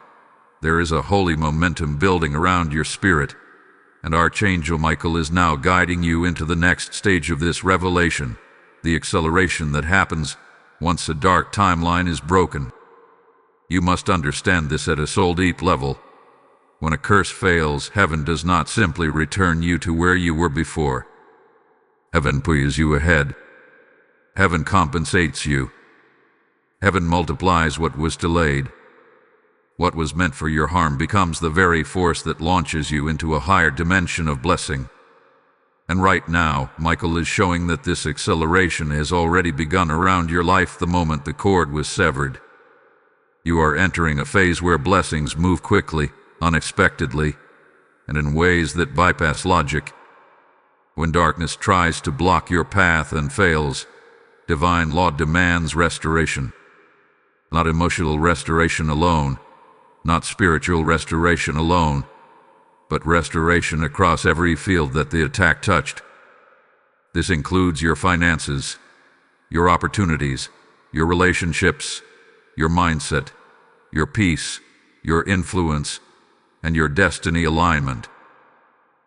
there is a holy momentum building around your spirit, and Archangel Michael is now guiding you into the next stage of this revelation, the acceleration that happens once a dark timeline is broken. You must understand this at a soul deep level. When a curse fails, heaven does not simply return you to where you were before. Heaven pushes you ahead. Heaven compensates you. Heaven multiplies what was delayed. What was meant for your harm becomes the very force that launches you into a higher dimension of blessing. And right now, Michael is showing that this acceleration has already begun around your life the moment the cord was severed. You are entering a phase where blessings move quickly, unexpectedly, and in ways that bypass logic. When darkness tries to block your path and fails, divine law demands restoration. Not emotional restoration alone, not spiritual restoration alone, but restoration across every field that the attack touched. This includes your finances, your opportunities, your relationships, your mindset, your peace, your influence, and your destiny alignment.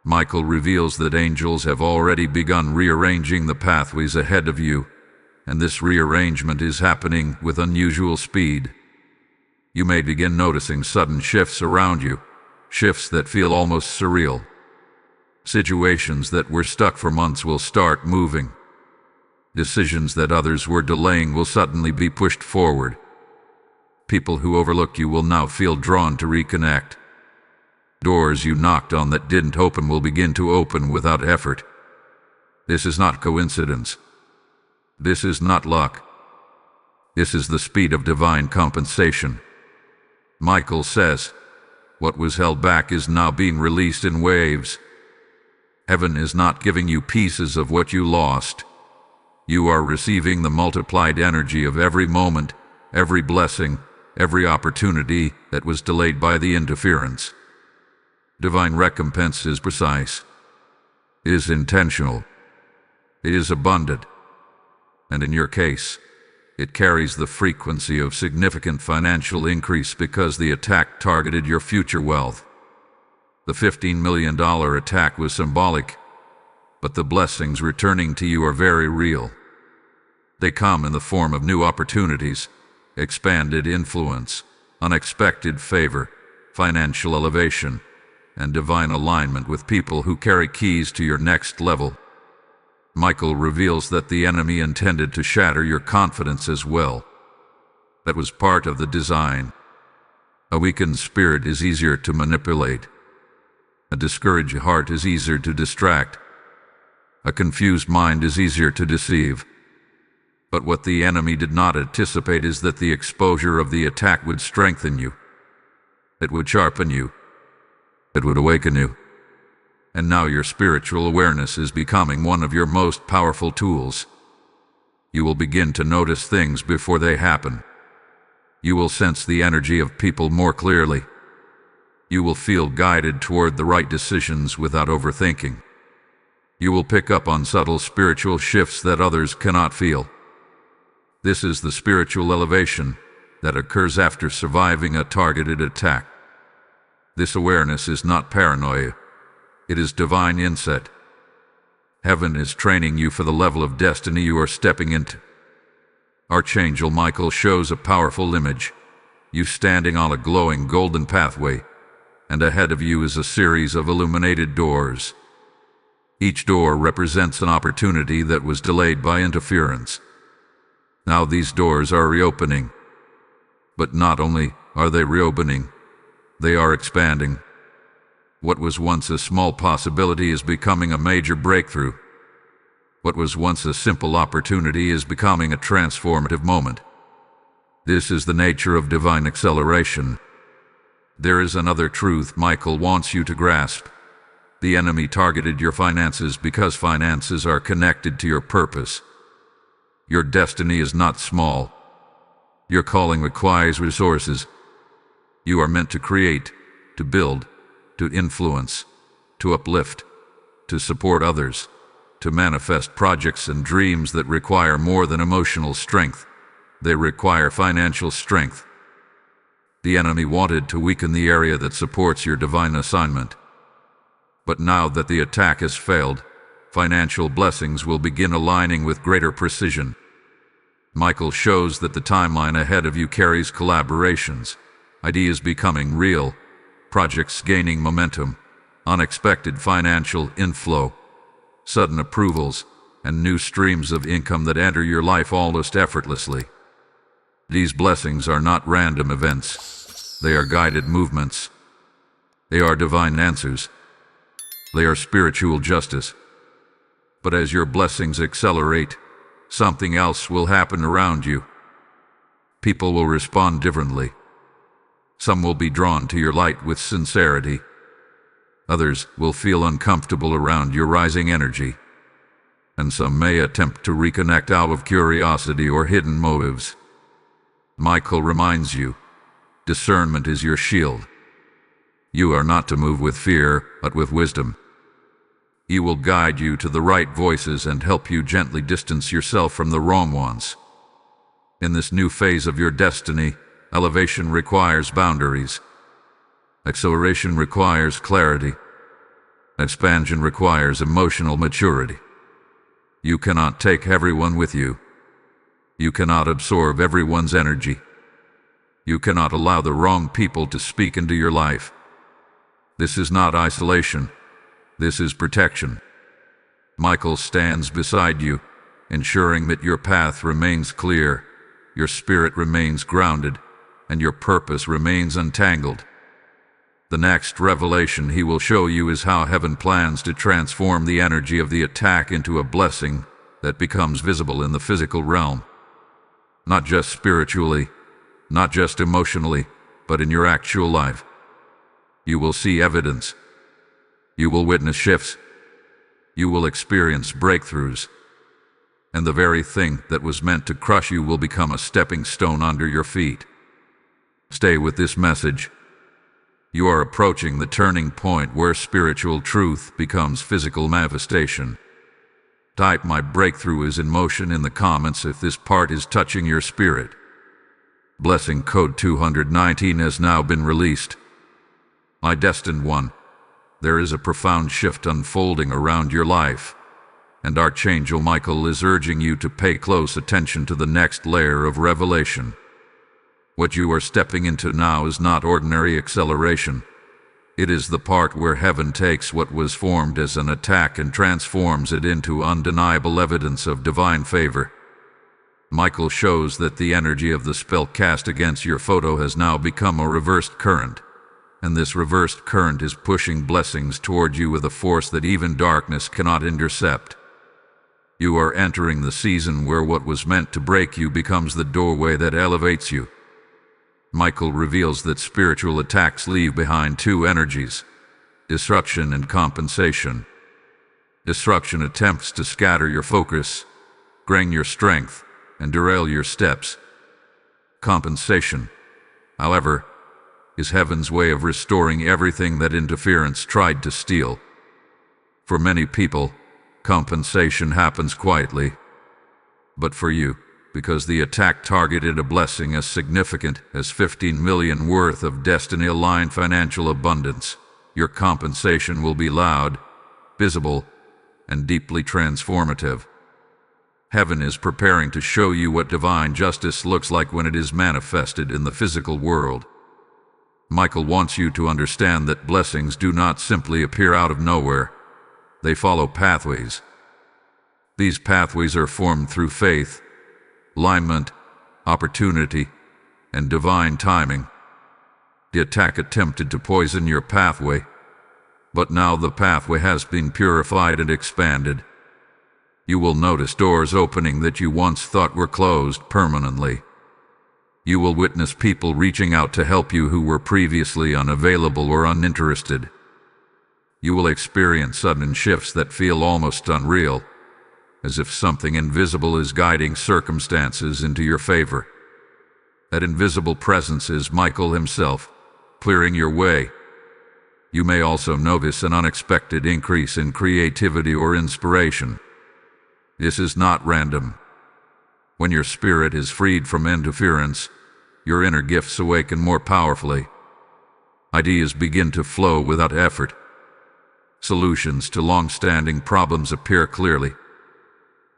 Michael reveals that angels have already begun rearranging the pathways ahead of you, and this rearrangement is happening with unusual speed. You may begin noticing sudden shifts around you, shifts that feel almost surreal. Situations that were stuck for months will start moving. Decisions that others were delaying will suddenly be pushed forward. People who overlooked you will now feel drawn to reconnect. Doors you knocked on that didn't open will begin to open without effort. This is not coincidence. This is not luck. This is the speed of divine compensation. Michael says, what was held back is now being released in waves. Heaven is not giving you pieces of what you lost. You are receiving the multiplied energy of every moment, every blessing, every opportunity that was delayed by the interference. Divine recompense is precise. It is intentional. It is abundant. And in your case, it carries the frequency of significant financial increase because the attack targeted your future wealth. The $15 million attack was symbolic, but the blessings returning to you are very real. They come in the form of new opportunities, expanded influence, unexpected favor, financial elevation, and divine alignment with people who carry keys to your next level. Michael reveals that the enemy intended to shatter your confidence as well. That was part of the design. A weakened spirit is easier to manipulate. A discouraged heart is easier to distract. A confused mind is easier to deceive. But what the enemy did not anticipate is that the exposure of the attack would strengthen you. It would sharpen you. It would awaken you. And now your spiritual awareness is becoming one of your most powerful tools. You will begin to notice things before they happen. You will sense the energy of people more clearly. You will feel guided toward the right decisions without overthinking. You will pick up on subtle spiritual shifts that others cannot feel. This is the spiritual elevation that occurs after surviving a targeted attack. This awareness is not paranoia. It is divine insight. Heaven is training you for the level of destiny you are stepping into. Archangel Michael shows a powerful image, you standing on a glowing golden pathway, and ahead of you is a series of illuminated doors. Each door represents an opportunity that was delayed by interference. Now these doors are reopening. But not only are they reopening, they are expanding. What was once a small possibility is becoming a major breakthrough. What was once a simple opportunity is becoming a transformative moment. This is the nature of divine acceleration. There is another truth Michael wants you to grasp. The enemy targeted your finances because finances are connected to your purpose. Your destiny is not small. Your calling requires resources. You are meant to create, to build, to influence, to uplift, to support others, to manifest projects and dreams that require more than emotional strength. They require financial strength. The enemy wanted to weaken the area that supports your divine assignment. But now that the attack has failed, financial blessings will begin aligning with greater precision. Michael shows that the timeline ahead of you carries collaborations, ideas becoming real, projects gaining momentum, unexpected financial inflow, sudden approvals, and new streams of income that enter your life almost effortlessly. These blessings are not random events. They are guided movements. They are divine answers. They are spiritual justice. But as your blessings accelerate, something else will happen around you. People will respond differently. Some will be drawn to your light with sincerity. Others will feel uncomfortable around your rising energy. And some may attempt to reconnect out of curiosity or hidden motives. Michael reminds you, discernment is your shield. You are not to move with fear, but with wisdom. He will guide you to the right voices and help you gently distance yourself from the wrong ones. In this new phase of your destiny, elevation requires boundaries. Acceleration requires clarity. Expansion requires emotional maturity. You cannot take everyone with you. You cannot absorb everyone's energy. You cannot allow the wrong people to speak into your life. This is not isolation. This is protection. Michael stands beside you, ensuring that your path remains clear, your spirit remains grounded, and your purpose remains untangled. The next revelation he will show you is how heaven plans to transform the energy of the attack into a blessing that becomes visible in the physical realm. Not just spiritually, not just emotionally, but in your actual life. You will see evidence. You will witness shifts. You will experience breakthroughs. And the very thing that was meant to crush you will become a stepping stone under your feet. Stay with this message. You are approaching the turning point where spiritual truth becomes physical manifestation. Type "My breakthrough is in motion" in the comments if this part is touching your spirit. Blessing code 219 has now been released. My destined one, there is a profound shift unfolding around your life, and Archangel Michael is urging you to pay close attention to the next layer of revelation. What you are stepping into now is not ordinary acceleration. It is the part where heaven takes what was formed as an attack and transforms it into undeniable evidence of divine favor. Michael shows that the energy of the spell cast against your photo has now become a reversed current, and this reversed current is pushing blessings toward you with a force that even darkness cannot intercept. You are entering the season where what was meant to break you becomes the doorway that elevates you. Michael reveals that spiritual attacks leave behind two energies: disruption and compensation. Disruption attempts to scatter your focus, drain your strength, and derail your steps. Compensation, however, is heaven's way of restoring everything that interference tried to steal. For many people, compensation happens quietly. But for you, because the attack targeted a blessing as significant as 15 million worth of destiny-aligned financial abundance, your compensation will be loud, visible, and deeply transformative. Heaven is preparing to show you what divine justice looks like when it is manifested in the physical world. Michael wants you to understand that blessings do not simply appear out of nowhere. They follow pathways. These pathways are formed through faith, alignment, opportunity, and divine timing. The attack attempted to poison your pathway, but now the pathway has been purified and expanded. You will notice doors opening that you once thought were closed permanently. You will witness people reaching out to help you who were previously unavailable or uninterested. You will experience sudden shifts that feel almost unreal, as if something invisible is guiding circumstances into your favor. That invisible presence is Michael himself, clearing your way. You may also notice an unexpected increase in creativity or inspiration. This is not random. When your spirit is freed from interference, your inner gifts awaken more powerfully. Ideas begin to flow without effort. Solutions to long-standing problems appear clearly.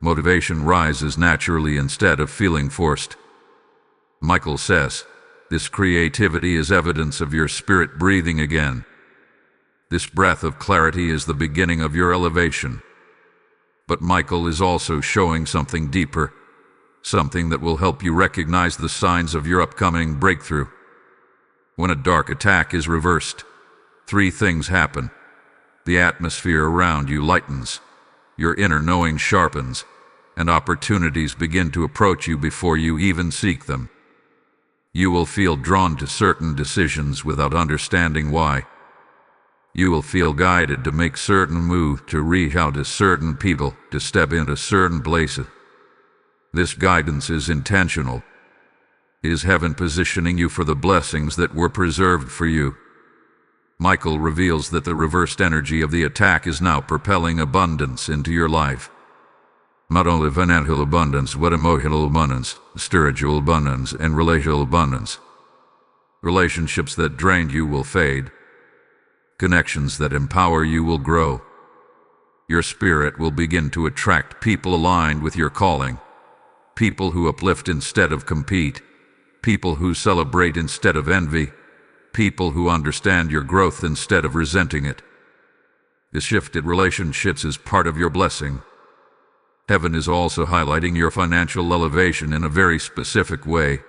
Motivation rises naturally instead of feeling forced. Michael says, This creativity is evidence of your spirit breathing again. This breath of clarity is the beginning of your elevation. But Michael is also showing something deeper, something that will help you recognize the signs of your upcoming breakthrough. When a dark attack is reversed, three things happen. The atmosphere around you lightens, your inner knowing sharpens, and opportunities begin to approach you before you even seek them. You will feel drawn to certain decisions without understanding why. You will feel guided to make certain moves, to reach out to certain people, to step into certain places. This guidance is intentional. It is heaven positioning you for the blessings that were preserved for you. Michael reveals that the reversed energy of the attack is now propelling abundance into your life. Not only financial abundance, but emotional abundance, spiritual abundance, and relational abundance. Relationships that drained you will fade. Connections that empower you will grow. Your spirit will begin to attract people aligned with your calling. People who uplift instead of compete. People who celebrate instead of envy. People who understand your growth instead of resenting it. This shifted relationships is part of your blessing. Heaven is also highlighting your financial elevation in a very specific way.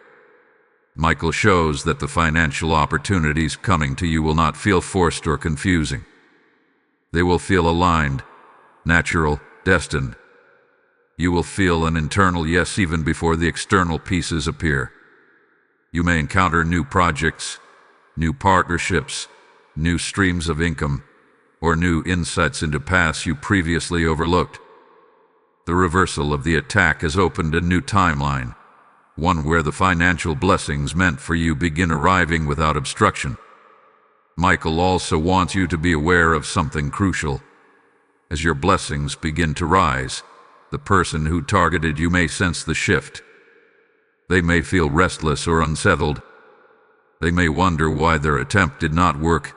Michael shows that the financial opportunities coming to you will not feel forced or confusing. They will feel aligned, natural, destined. You will feel an internal yes even before the external pieces appear. You may encounter new projects, new partnerships, new streams of income, or new insights into paths you previously overlooked. The reversal of the attack has opened a new timeline, one where the financial blessings meant for you begin arriving without obstruction. Michael also wants you to be aware of something crucial. As your blessings begin to rise, the person who targeted you may sense the shift. They may feel restless or unsettled. They may wonder why their attempt did not work.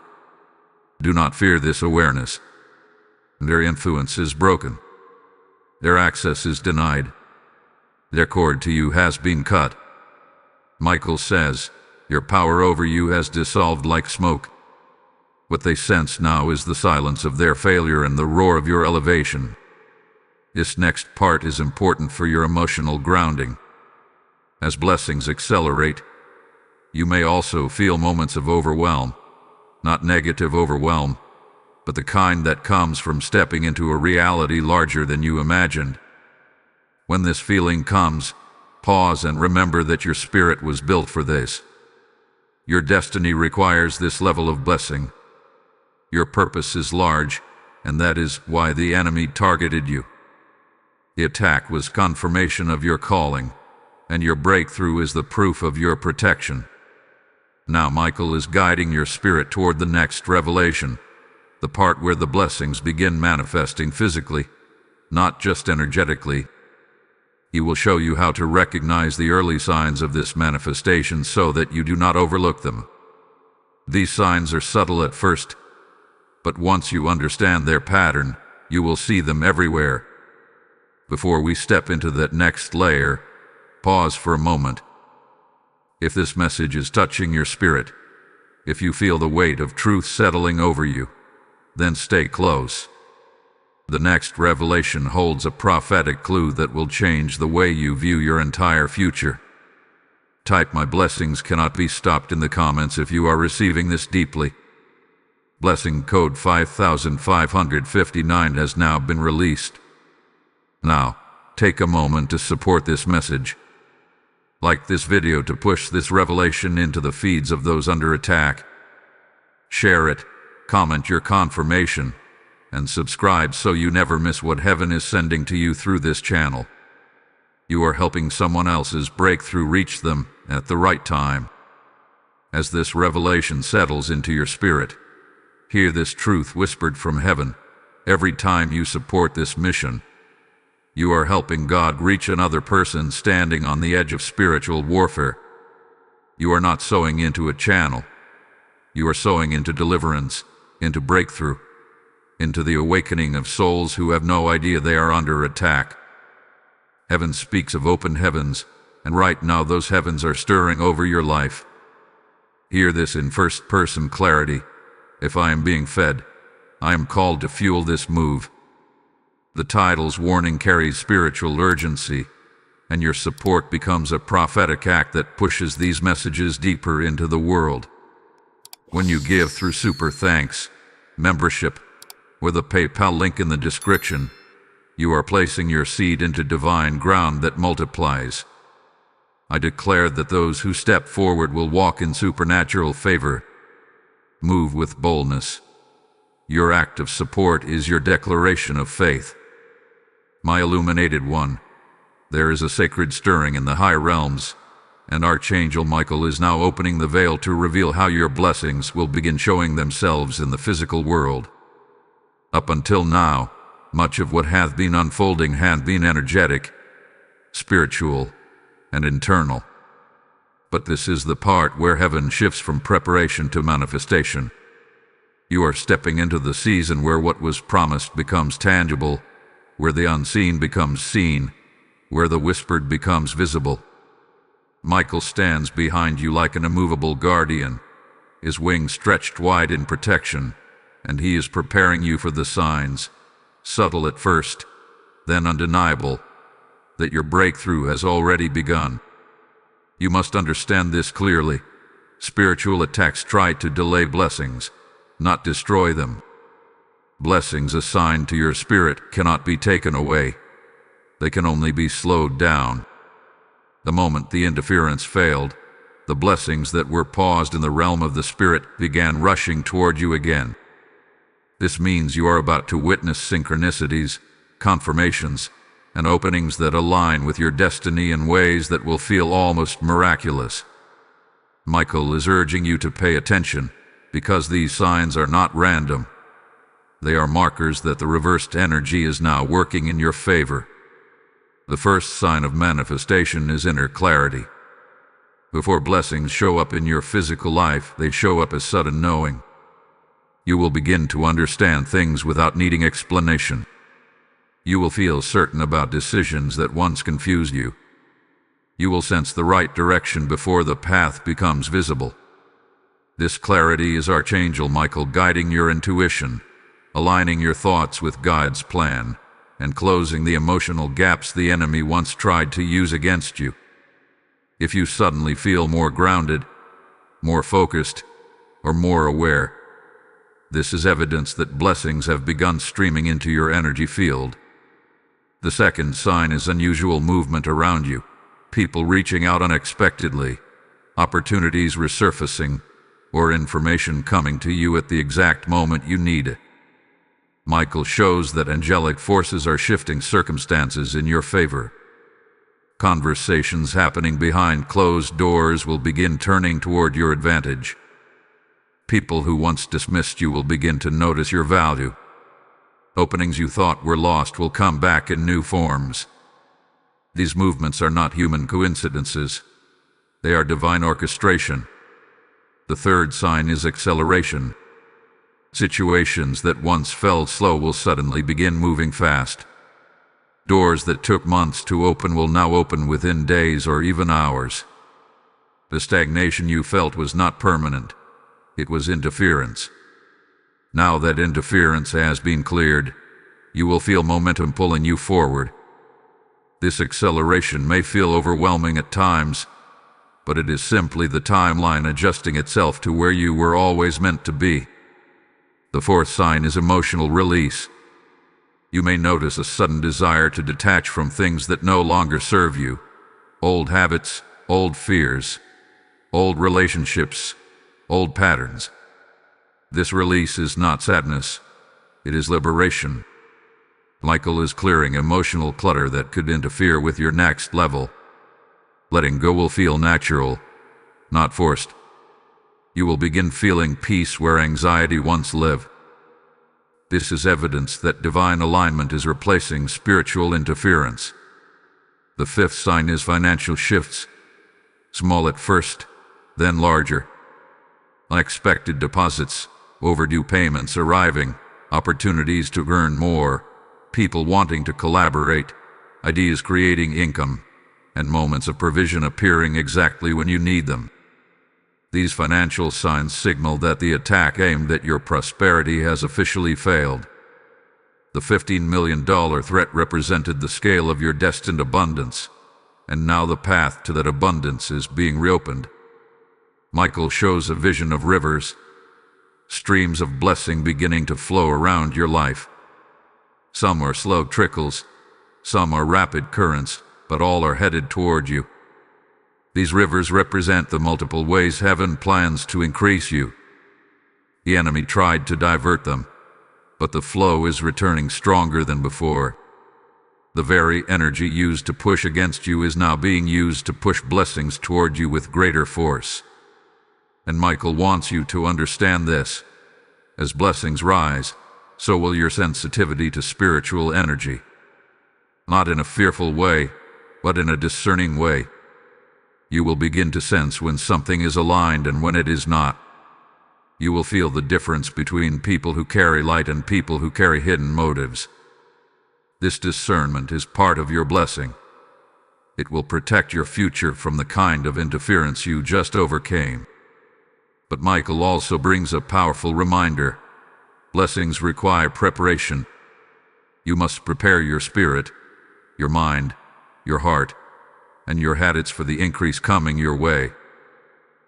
Do not fear this awareness. Their influence is broken. Their access is denied. Their cord to you has been cut. Michael says, your power over you has dissolved like smoke. What they sense now is the silence of their failure and the roar of your elevation. This next part is important for your emotional grounding. As blessings accelerate, you may also feel moments of overwhelm, not negative overwhelm, but the kind that comes from stepping into a reality larger than you imagined. When this feeling comes, pause and remember that your spirit was built for this. Your destiny requires this level of blessing. Your purpose is large, and that is why the enemy targeted you. The attack was confirmation of your calling, and your breakthrough is the proof of your protection. Now Michael is guiding your spirit toward the next revelation, the part where the blessings begin manifesting physically, not just energetically. He will show you how to recognize the early signs of this manifestation so that you do not overlook them. These signs are subtle at first, but once you understand their pattern, you will see them everywhere. Before we step into that next layer, pause for a moment. If this message is touching your spirit, if you feel the weight of truth settling over you, then stay close. The next revelation holds a prophetic clue that will change the way you view your entire future. Type "My blessings cannot be stopped" in the comments if you are receiving this deeply. Blessing code 5559 has now been released. Now, take a moment to support this message. Like this video to push this revelation into the feeds of those under attack. Share it, comment your confirmation, and subscribe so you never miss what heaven is sending to you through this channel. You are helping someone else's breakthrough reach them at the right time. As this revelation settles into your spirit, hear this truth whispered from heaven. Every time you support this mission, you are helping God reach another person standing on the edge of spiritual warfare. You are not sowing into a channel. You are sowing into deliverance, into breakthrough, into the awakening of souls who have no idea they are under attack. Heaven speaks of open heavens, and right now those heavens are stirring over your life. Hear this in first-person clarity. If I am being fed, I am called to fuel this move. The title's warning carries spiritual urgency, and your support becomes a prophetic act that pushes these messages deeper into the world. When you give through Super Thanks, membership, or the PayPal link in the description, you are placing your seed into divine ground that multiplies. I declare that those who step forward will walk in supernatural favor. Move with boldness. Your act of support is your declaration of faith. My illuminated one, there is a sacred stirring in the high realms, and Archangel Michael is now opening the veil to reveal how your blessings will begin showing themselves in the physical world. Up until now, much of what hath been unfolding hath been energetic, spiritual, and internal. But this is the part where heaven shifts from preparation to manifestation. You are stepping into the season where what was promised becomes tangible, where the unseen becomes seen, where the whispered becomes visible. Michael stands behind you like an immovable guardian, his wings stretched wide in protection, and he is preparing you for the signs, subtle at first, then undeniable, that your breakthrough has already begun. You must understand this clearly. Spiritual attacks try to delay blessings, not destroy them. Blessings assigned to your spirit cannot be taken away. They can only be slowed down. The moment the interference failed, the blessings that were paused in the realm of the spirit began rushing toward you again. This means you are about to witness synchronicities, confirmations, and openings that align with your destiny in ways that will feel almost miraculous. Michael is urging you to pay attention, because these signs are not random. They are markers that the reversed energy is now working in your favor. The first sign of manifestation is inner clarity. Before blessings show up in your physical life, they show up as sudden knowing. You will begin to understand things without needing explanation. You will feel certain about decisions that once confused you. You will sense the right direction before the path becomes visible. This clarity is Archangel Michael guiding your intuition, aligning your thoughts with God's plan, and closing the emotional gaps the enemy once tried to use against you. If you suddenly feel more grounded, more focused, or more aware, this is evidence that blessings have begun streaming into your energy field. The second sign is unusual movement around you, people reaching out unexpectedly, opportunities resurfacing, or information coming to you at the exact moment you need it. Michael shows that angelic forces are shifting circumstances in your favor. Conversations happening behind closed doors will begin turning toward your advantage. People who once dismissed you will begin to notice your value. Openings you thought were lost will come back in new forms. These movements are not human coincidences. They are divine orchestration. The third sign is acceleration. Situations that once felt slow will suddenly begin moving fast. Doors that took months to open will now open within days or even hours. The stagnation you felt was not permanent. It was interference. Now that interference has been cleared, you will feel momentum pulling you forward. This acceleration may feel overwhelming at times, but it is simply the timeline adjusting itself to where you were always meant to be. The fourth sign is emotional release. You may notice a sudden desire to detach from things that no longer serve you. Old habits, old fears, old relationships, old patterns. This release is not sadness. It is liberation. Michael is clearing emotional clutter that could interfere with your next level. Letting go will feel natural, not forced. You will begin feeling peace where anxiety once lived. This is evidence that divine alignment is replacing spiritual interference. The fifth sign is financial shifts. Small at first, then larger. Unexpected deposits, overdue payments arriving, opportunities to earn more, people wanting to collaborate, ideas creating income, and moments of provision appearing exactly when you need them. These financial signs signal that the attack aimed at your prosperity has officially failed. The $15 million threat represented the scale of your destined abundance, and now the path to that abundance is being reopened. Michael shows a vision of rivers, streams of blessing beginning to flow around your life. Some are slow trickles, some are rapid currents, but all are headed toward you. These rivers represent the multiple ways heaven plans to increase you. The enemy tried to divert them, but the flow is returning stronger than before. The very energy used to push against you is now being used to push blessings toward you with greater force. And Michael wants you to understand this. As blessings rise, so will your sensitivity to spiritual energy. Not in a fearful way, but in a discerning way. You will begin to sense when something is aligned and when it is not. You will feel the difference between people who carry light and people who carry hidden motives. This discernment is part of your blessing. It will protect your future from the kind of interference you just overcame. But Michael also brings a powerful reminder. Blessings require preparation. You must prepare your spirit, your mind, your heart, and your habits for the increase coming your way.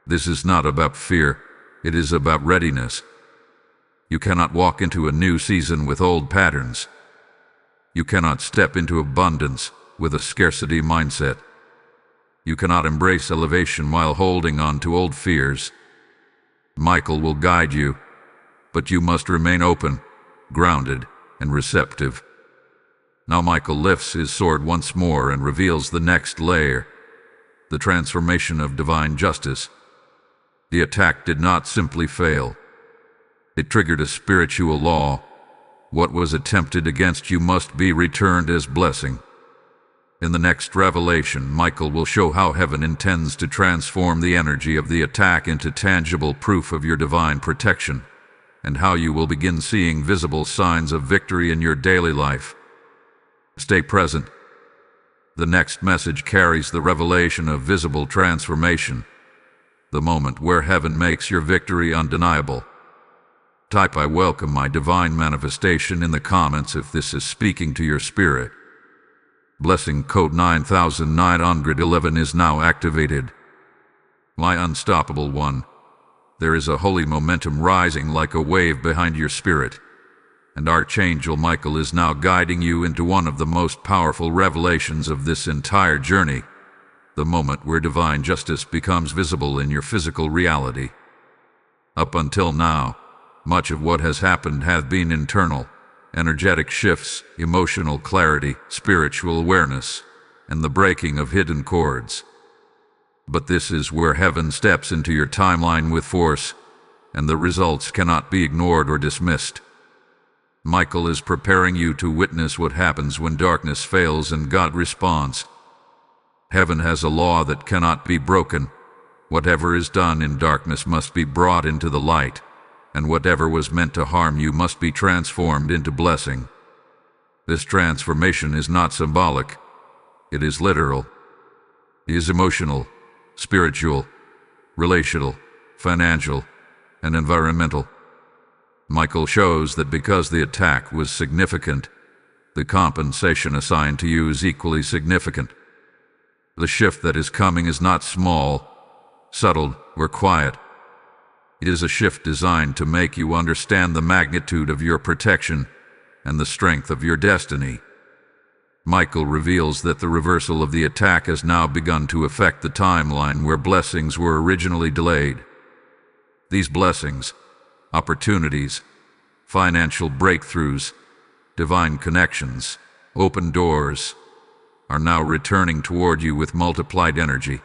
This is not about fear, it is about readiness. You cannot walk into a new season with old patterns. You cannot step into abundance with a scarcity mindset. You cannot embrace elevation while holding on to old fears. Michael will guide you, but you must remain open, grounded, and receptive. Now Michael lifts his sword once more and reveals the next layer, the transformation of divine justice. The attack did not simply fail. It triggered a spiritual law. What was attempted against you must be returned as blessing. In the next revelation, Michael will show how heaven intends to transform the energy of the attack into tangible proof of your divine protection, and how you will begin seeing visible signs of victory in your daily life. Stay present. The next message carries the revelation of visible transformation, the moment where heaven makes your victory undeniable. Type "I welcome my divine manifestation" in the comments if this is speaking to your spirit. Blessing code 9911 is now activated. My unstoppable one, there is a holy momentum rising like a wave behind your spirit, and Archangel Michael is now guiding you into one of the most powerful revelations of this entire journey, the moment where divine justice becomes visible in your physical reality. Up until now, much of what has happened has been internal, energetic shifts, emotional clarity, spiritual awareness, and the breaking of hidden cords. But this is where heaven steps into your timeline with force, and the results cannot be ignored or dismissed. Michael is preparing you to witness what happens when darkness fails and God responds. Heaven has a law that cannot be broken. Whatever is done in darkness must be brought into the light, and whatever was meant to harm you must be transformed into blessing. This transformation is not symbolic. It is literal. It is emotional, spiritual, relational, financial, and environmental. Michael shows that because the attack was significant, the compensation assigned to you is equally significant. The shift that is coming is not small, subtle, or quiet. It is a shift designed to make you understand the magnitude of your protection and the strength of your destiny. Michael reveals that the reversal of the attack has now begun to affect the timeline where blessings were originally delayed. These blessings, opportunities, financial breakthroughs, divine connections, open doors, are now returning toward you with multiplied energy.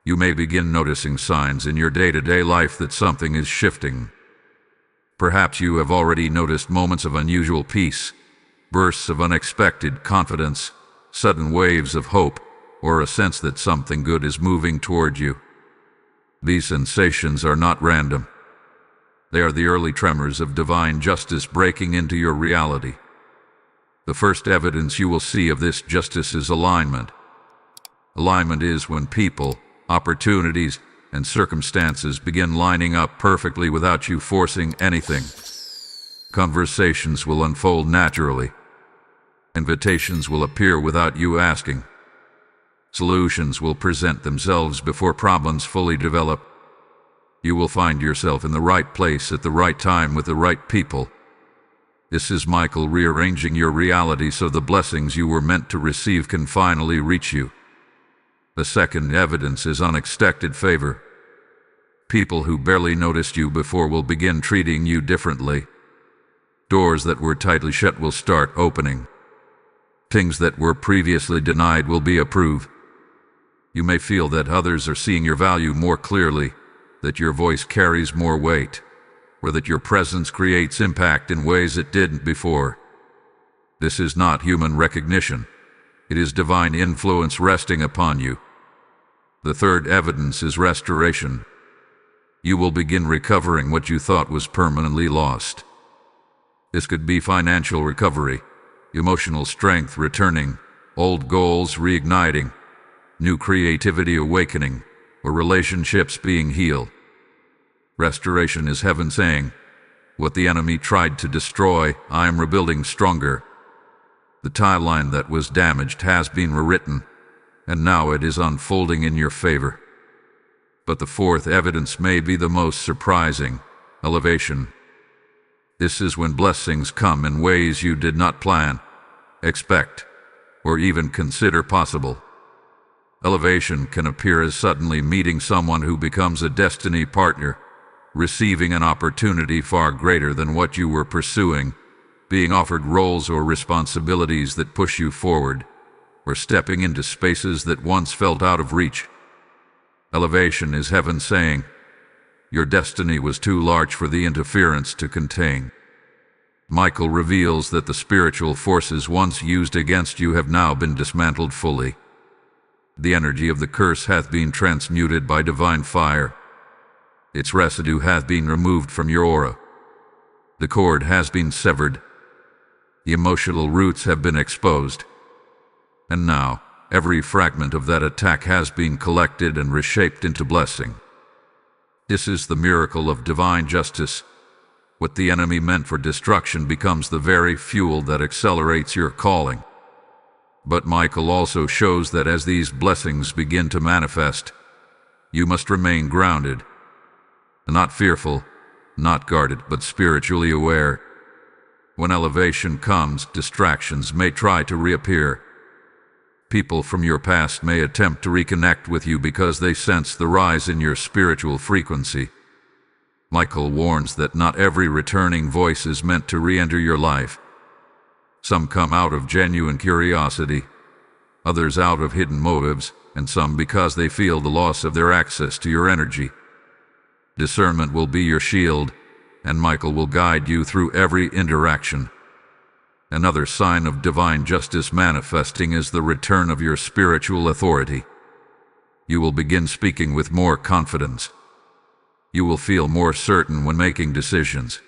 You may begin noticing signs in your day-to-day life that something is shifting. Perhaps you have already noticed moments of unusual peace, bursts of unexpected confidence, sudden waves of hope, or a sense that something good is moving toward you. These sensations are not random. They are the early tremors of divine justice breaking into your reality. The first evidence you will see of this justice is alignment. Alignment is when people, opportunities, and circumstances begin lining up perfectly without you forcing anything. Conversations will unfold naturally. Invitations will appear without you asking. Solutions will present themselves before problems fully develop. You will find yourself in the right place at the right time with the right people. This is Michael rearranging your reality so the blessings you were meant to receive can finally reach you. The second evidence is unexpected favor. People who barely noticed you before will begin treating you differently. Doors that were tightly shut will start opening. Things that were previously denied will be approved. You may feel that others are seeing your value more clearly, that your voice carries more weight, or that your presence creates impact in ways it didn't before. This is not human recognition. It is divine influence resting upon you. The third evidence is restoration. You will begin recovering what you thought was permanently lost. This could be financial recovery, emotional strength returning, old goals reigniting, new creativity awakening, or relationships being healed. Restoration is heaven saying, "What the enemy tried to destroy, I am rebuilding stronger." The timeline that was damaged has been rewritten, and now it is unfolding in your favor. But the fourth evidence may be the most surprising: elevation. This is when blessings come in ways you did not plan, expect, or even consider possible. Elevation can appear as suddenly meeting someone who becomes a destiny partner, receiving an opportunity far greater than what you were pursuing, being offered roles or responsibilities that push you forward, or stepping into spaces that once felt out of reach. Elevation is heaven saying, "Your destiny was too large for the interference to contain." Michael reveals that the spiritual forces once used against you have now been dismantled fully. The energy of the curse hath been transmuted by divine fire. Its residue hath been removed from your aura. The cord has been severed. The emotional roots have been exposed. And now, every fragment of that attack has been collected and reshaped into blessing. This is the miracle of divine justice. What the enemy meant for destruction becomes the very fuel that accelerates your calling. But Michael also shows that as these blessings begin to manifest, you must remain grounded, not fearful, not guarded, but spiritually aware. When elevation comes, distractions may try to reappear. People from your past may attempt to reconnect with you because they sense the rise in your spiritual frequency. Michael warns that not every returning voice is meant to re-enter your life. Some come out of genuine curiosity, others out of hidden motives, and some because they feel the loss of their access to your energy. Discernment will be your shield, and Michael will guide you through every interaction. Another sign of divine justice manifesting is the return of your spiritual authority. You will begin speaking with more confidence. You will feel more certain when making decisions.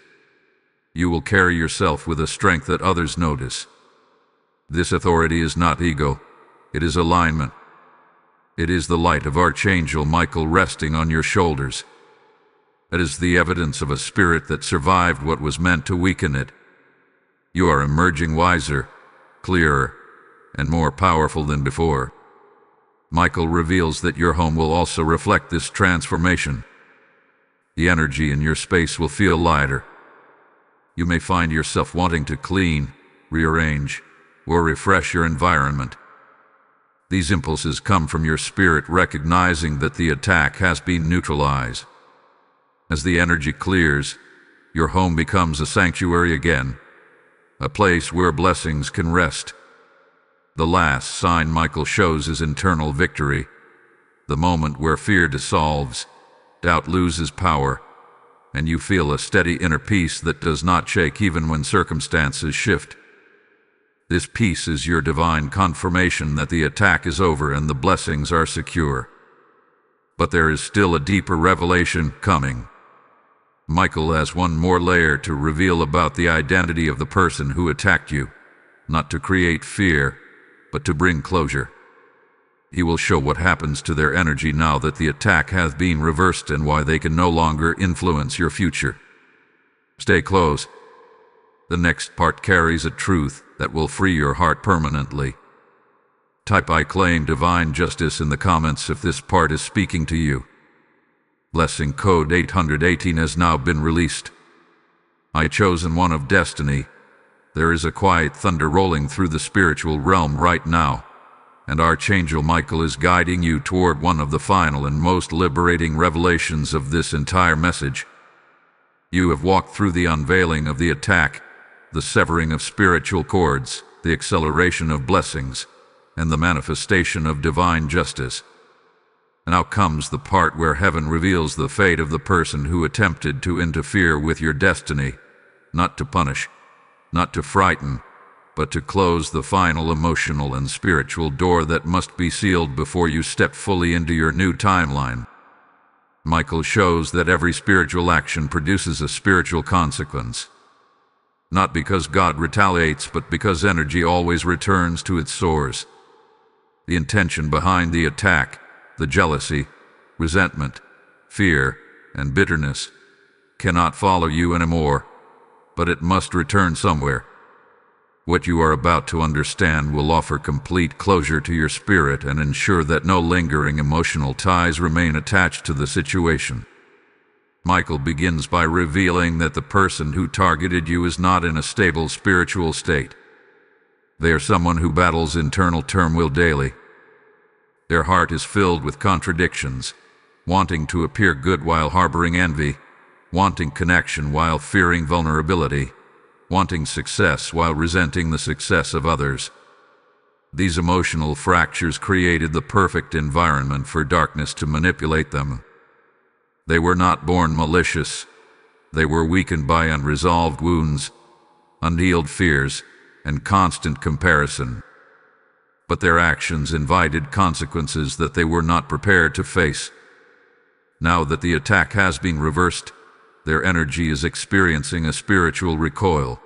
You will carry yourself with a strength that others notice. This authority is not ego, it is alignment. It is the light of Archangel Michael resting on your shoulders. It is the evidence of a spirit that survived what was meant to weaken it. You are emerging wiser, clearer, and more powerful than before. Michael reveals that your home will also reflect this transformation. The energy in your space will feel lighter. You may find yourself wanting to clean, rearrange, or refresh your environment. These impulses come from your spirit recognizing that the attack has been neutralized. As the energy clears, your home becomes a sanctuary again, a place where blessings can rest. The last sign Michael shows is internal victory, the moment where fear dissolves, doubt loses power, and you feel a steady inner peace that does not shake even when circumstances shift. This peace is your divine confirmation that the attack is over and the blessings are secure. But there is still a deeper revelation coming. Michael has one more layer to reveal about the identity of the person who attacked you, not to create fear, but to bring closure. He will show what happens to their energy now that the attack has been reversed and why they can no longer influence your future. Stay close. The next part carries a truth that will free your heart permanently. Type "I claim divine justice" in the comments if this part is speaking to you. Blessing code 818 has now been released. I chosen one of destiny. There is a quiet thunder rolling through the spiritual realm right now, and Archangel Michael is guiding you toward one of the final and most liberating revelations of this entire message. You have walked through the unveiling of the attack, the severing of spiritual cords, the acceleration of blessings, and the manifestation of divine justice. Now comes the part where heaven reveals the fate of the person who attempted to interfere with your destiny, not to punish, not to frighten, but to close the final emotional and spiritual door that must be sealed before you step fully into your new timeline. Michael shows that every spiritual action produces a spiritual consequence. Not because God retaliates, but because energy always returns to its source. The intention behind the attack, the jealousy, resentment, fear, and bitterness, cannot follow you anymore, but it must return somewhere. What you are about to understand will offer complete closure to your spirit and ensure that no lingering emotional ties remain attached to the situation. Michael begins by revealing that the person who targeted you is not in a stable spiritual state. They are someone who battles internal turmoil daily. Their heart is filled with contradictions, wanting to appear good while harboring envy, wanting connection while fearing vulnerability, wanting success while resenting the success of others. These emotional fractures created the perfect environment for darkness to manipulate them. They were not born malicious. They were weakened by unresolved wounds, unhealed fears, and constant comparison. But their actions invited consequences that they were not prepared to face. Now that the attack has been reversed, their energy is experiencing a spiritual recoil.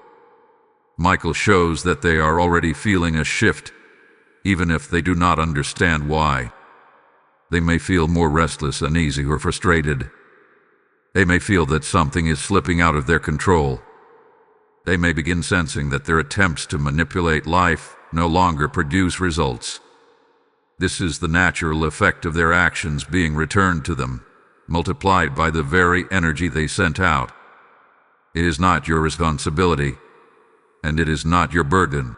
Michael shows that they are already feeling a shift, even if they do not understand why. They may feel more restless, uneasy, or frustrated. They may feel that something is slipping out of their control. They may begin sensing that their attempts to manipulate life no longer produce results. This is the natural effect of their actions being returned to them, multiplied by the very energy they sent out. It is not your responsibility, and it is not your burden.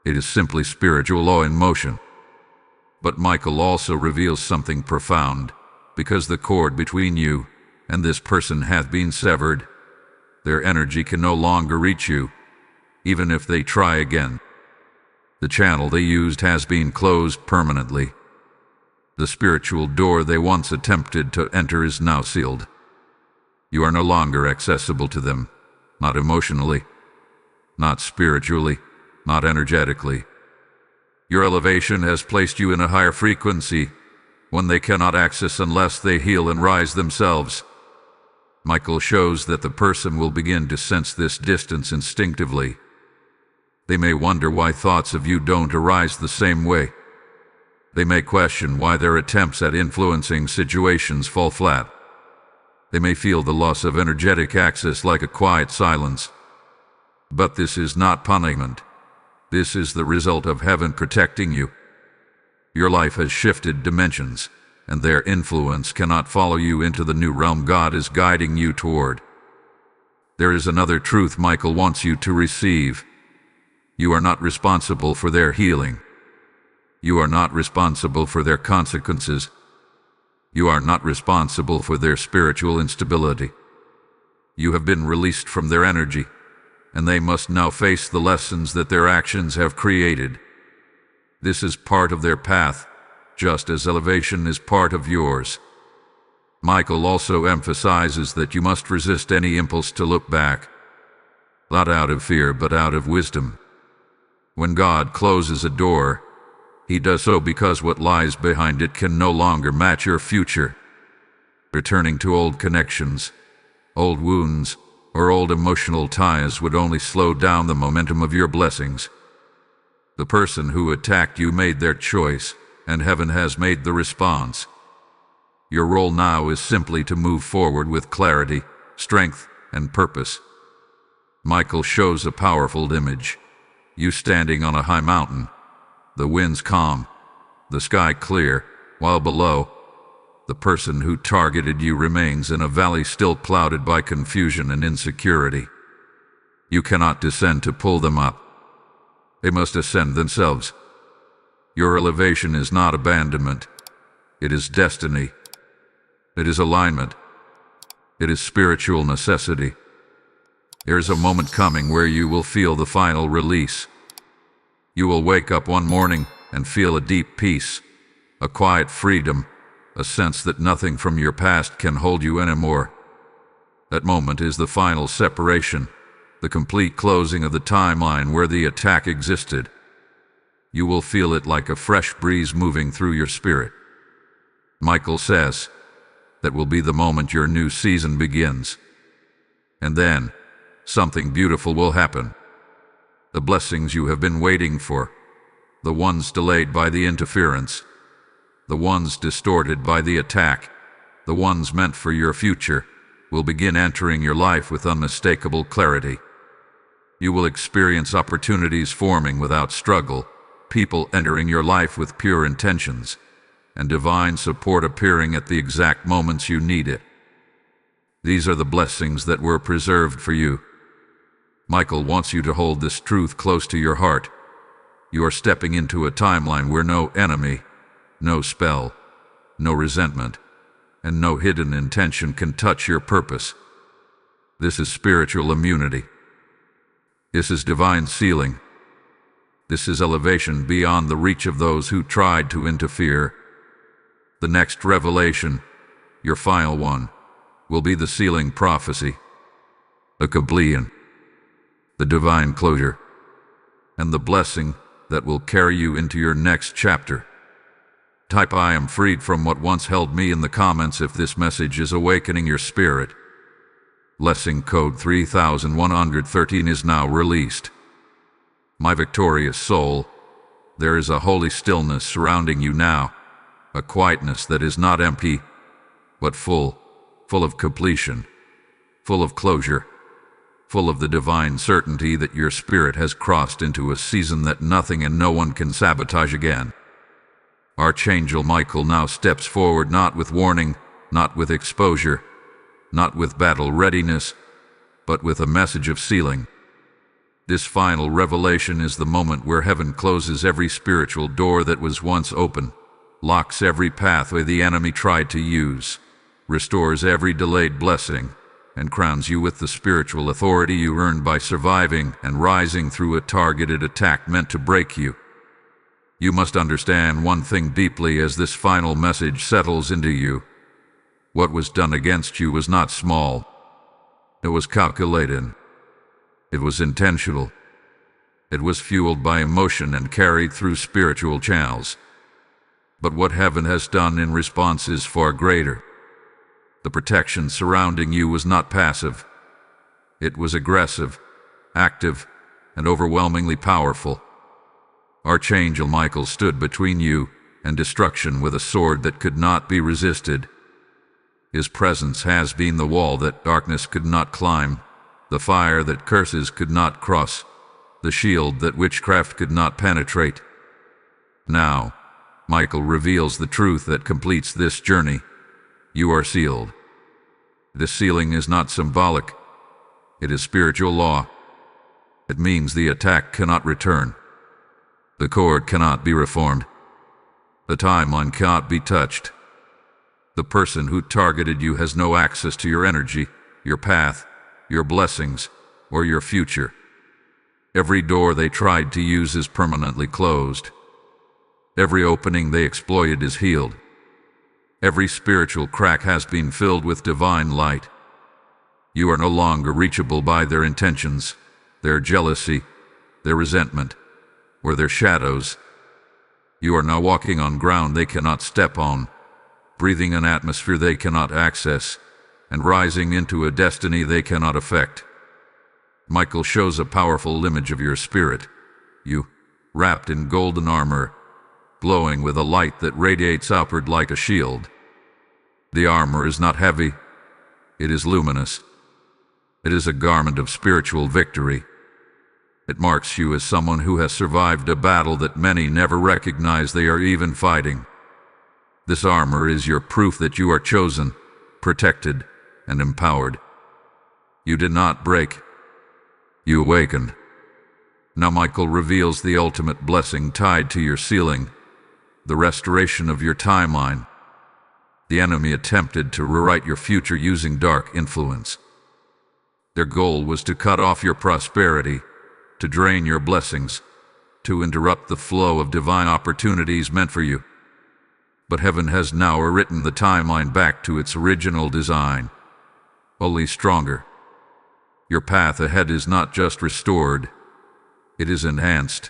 It is simply spiritual law in motion. But Michael also reveals something profound. Because the cord between you and this person has been severed, their energy can no longer reach you, even if they try again. The channel they used has been closed permanently. The spiritual door they once attempted to enter is now sealed. You are no longer accessible to them, not emotionally, not spiritually, not energetically. Your elevation has placed you in a higher frequency, one they cannot access unless they heal and rise themselves. Michael shows that the person will begin to sense this distance instinctively. They may wonder why thoughts of you don't arise the same way. They may question why their attempts at influencing situations fall flat. They may feel the loss of energetic access like a quiet silence. But this is not punishment. This is the result of heaven protecting you. Your life has shifted dimensions, and their influence cannot follow you into the new realm God is guiding you toward. There is another truth Michael wants you to receive. You are not responsible for their healing. You are not responsible for their consequences. You are not responsible for their spiritual instability. You have been released from their energy, and they must now face the lessons that their actions have created. This is part of their path, just as elevation is part of yours. Michael also emphasizes that you must resist any impulse to look back, not out of fear but out of wisdom. When God closes a door, He does so because what lies behind it can no longer match your future. Returning to old connections, old wounds, or old emotional ties would only slow down the momentum of your blessings. The person who attacked you made their choice, and heaven has made the response. Your role now is simply to move forward with clarity, strength, and purpose. Michael shows a powerful image. You standing on a high mountain. The winds calm, the sky clear, while below, the person who targeted you remains in a valley still clouded by confusion and insecurity. You cannot descend to pull them up. They must ascend themselves. Your elevation is not abandonment. It is destiny. It is alignment. It is spiritual necessity. There is a moment coming where you will feel the final release. You will wake up one morning and feel a deep peace, a quiet freedom, a sense that nothing from your past can hold you anymore. That moment is the final separation, the complete closing of the timeline where the attack existed. You will feel it like a fresh breeze moving through your spirit. Michael says, that will be the moment your new season begins. And then, something beautiful will happen. The blessings you have been waiting for, the ones delayed by the interference, the ones distorted by the attack, the ones meant for your future, will begin entering your life with unmistakable clarity. You will experience opportunities forming without struggle, people entering your life with pure intentions, and divine support appearing at the exact moments you need it. These are the blessings that were preserved for you. Michael wants you to hold this truth close to your heart. You are stepping into a timeline where no enemy, no spell, no resentment, and no hidden intention can touch your purpose. This is spiritual immunity. This is divine sealing. This is elevation beyond the reach of those who tried to interfere. The next revelation, your final one, will be the sealing prophecy, the completion, the divine closure, and the blessing that will carry you into your next chapter. Type "I am freed from what once held me" in the comments if this message is awakening your spirit. Blessing code 3113 is now released. My victorious soul, there is a holy stillness surrounding you now, a quietness that is not empty, but full of completion, full of closure, full of the divine certainty that your spirit has crossed into a season that nothing and no one can sabotage again. Archangel Michael now steps forward, not with warning, not with exposure, not with battle readiness, but with a message of sealing. This final revelation is the moment where heaven closes every spiritual door that was once open, locks every pathway the enemy tried to use, restores every delayed blessing, and crowns you with the spiritual authority you earned by surviving and rising through a targeted attack meant to break you. You must understand one thing deeply as this final message settles into you. What was done against you was not small. It was calculated. It was intentional. It was fueled by emotion and carried through spiritual channels. But what heaven has done in response is far greater. The protection surrounding you was not passive. It was aggressive, active, and overwhelmingly powerful. Archangel Michael stood between you and destruction with a sword that could not be resisted. His presence has been the wall that darkness could not climb, the fire that curses could not cross, the shield that witchcraft could not penetrate. Now, Michael reveals the truth that completes this journey. You are sealed. This sealing is not symbolic. It is spiritual law. It means the attack cannot return. The cord cannot be reformed. The timeline cannot be touched. The person who targeted you has no access to your energy, your path, your blessings, or your future. Every door they tried to use is permanently closed. Every opening they exploited is healed. Every spiritual crack has been filled with divine light. You are no longer reachable by their intentions, their jealousy, their resentment, or their shadows. You are now walking on ground they cannot step on, breathing an atmosphere they cannot access, and rising into a destiny they cannot affect. Michael shows a powerful image of your spirit. You, wrapped in golden armor, glowing with a light that radiates outward like a shield. The armor is not heavy, it is luminous. It is a garment of spiritual victory. It marks you as someone who has survived a battle that many never recognize they are even fighting. This armor is your proof that you are chosen, protected, and empowered. You did not break. You awakened. Now Michael reveals the ultimate blessing tied to your sealing, the restoration of your timeline. The enemy attempted to rewrite your future using dark influence. Their goal was to cut off your prosperity, to drain your blessings, to interrupt the flow of divine opportunities meant for you. But heaven has now rewritten the timeline back to its original design, only stronger. Your path ahead is not just restored, it is enhanced.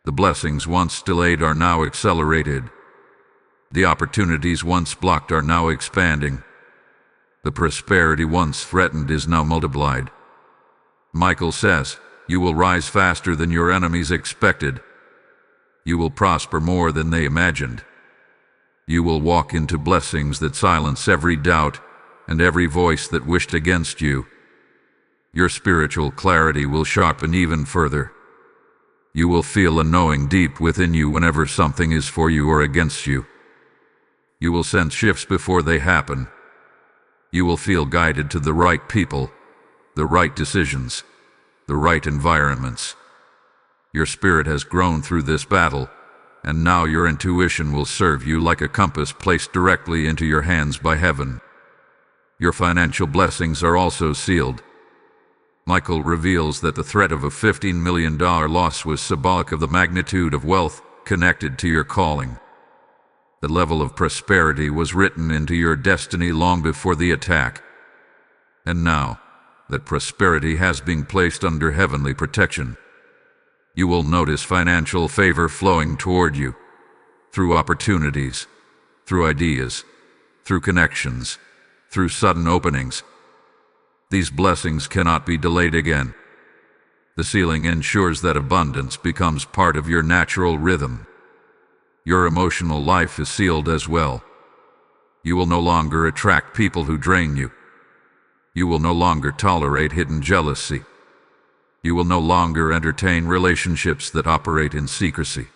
The blessings once delayed are now accelerated. The opportunities once blocked are now expanding. The prosperity once threatened is now multiplied. Michael says, you will rise faster than your enemies expected. You will prosper more than they imagined. You will walk into blessings that silence every doubt and every voice that wished against you. Your spiritual clarity will sharpen even further. You will feel a knowing deep within you whenever something is for you or against you. You will sense shifts before they happen. You will feel guided to the right people, the right decisions, the right environments. Your spirit has grown through this battle, and now your intuition will serve you like a compass placed directly into your hands by heaven. Your financial blessings are also sealed. Michael reveals that the threat of a $15 million loss was symbolic of the magnitude of wealth connected to your calling. The level of prosperity was written into your destiny long before the attack. And now that prosperity has been placed under heavenly protection, you will notice financial favor flowing toward you, through opportunities, through ideas, through connections, through sudden openings. These blessings cannot be delayed again. The sealing ensures that abundance becomes part of your natural rhythm. Your emotional life is sealed as well. You will no longer attract people who drain you. You will no longer tolerate hidden jealousy. You will no longer entertain relationships that operate in secrecy.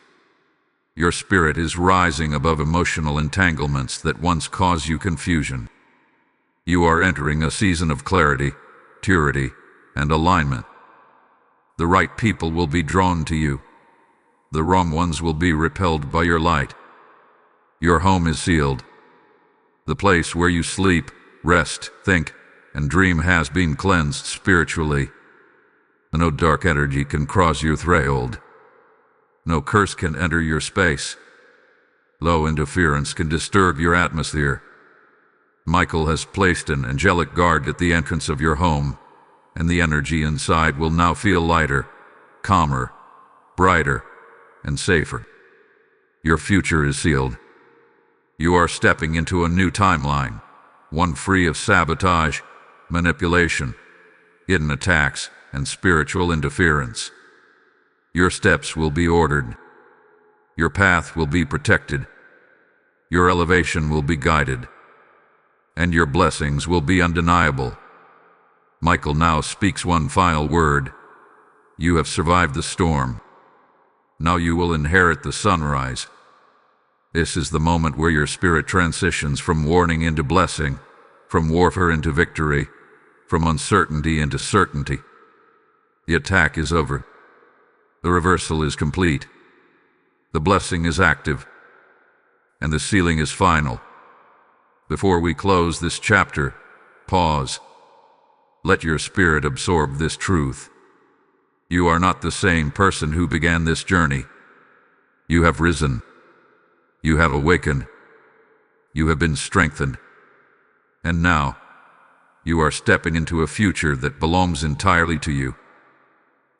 Your spirit is rising above emotional entanglements that once caused you confusion. You are entering a season of clarity, purity, and alignment. The right people will be drawn to you. The wrong ones will be repelled by your light. Your home is sealed. The place where you sleep, rest, think, and dream has been cleansed spiritually. No dark energy can cross your threshold. No curse can enter your space. Low interference can disturb your atmosphere. Michael has placed an angelic guard at the entrance of your home, and the energy inside will now feel lighter, calmer, brighter, and safer. Your future is sealed. You are stepping into a new timeline, one free of sabotage, manipulation, hidden attacks, and spiritual interference. Your steps will be ordered. Your path will be protected. Your elevation will be guided. And your blessings will be undeniable. Michael now speaks one final word. You have survived the storm. Now you will inherit the sunrise. This is the moment where your spirit transitions from warning into blessing, from warfare into victory, from uncertainty into certainty. The attack is over. The reversal is complete. The blessing is active. And the sealing is final. Before we close this chapter, pause. Let your spirit absorb this truth. You are not the same person who began this journey. You have risen. You have awakened. You have been strengthened. And now, you are stepping into a future that belongs entirely to you.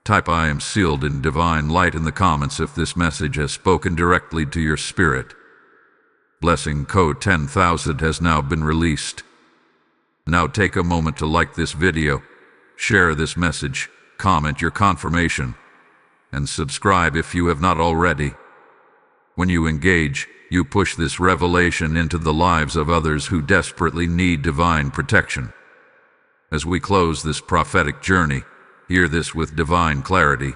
Type I am sealed in divine light in the comments if this message has spoken directly to your spirit. Blessing code 10,000 has now been released. Now take a moment to like this video, share this message, comment your confirmation, and subscribe if you have not already. When you engage, you push this revelation into the lives of others who desperately need divine protection. As we close this prophetic journey, hear this with divine clarity.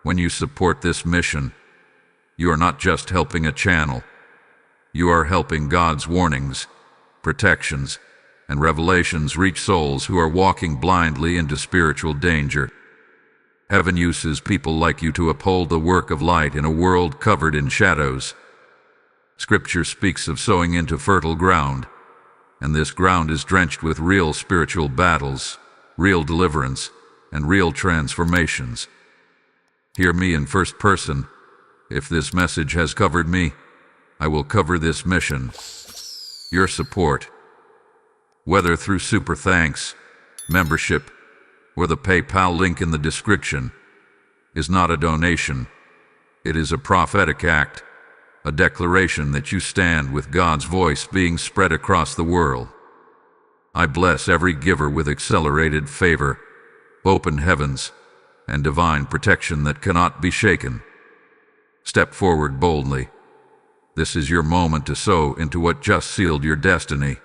When you support this mission, you are not just helping a channel. You are helping God's warnings, protections, and revelations reach souls who are walking blindly into spiritual danger. Heaven uses people like you to uphold the work of light in a world covered in shadows. Scripture speaks of sowing into fertile ground, and this ground is drenched with real spiritual battles, real deliverance, and real transformations. Hear me in first person. If this message has covered me, I will cover this mission. Your support, whether through super thanks, membership, or the PayPal link in the description, is not a donation. It is a prophetic act, a declaration that you stand with God's voice being spread across the world. I bless every giver with accelerated favor, open heavens, and divine protection that cannot be shaken. Step forward boldly. This is your moment to sow into what just sealed your destiny.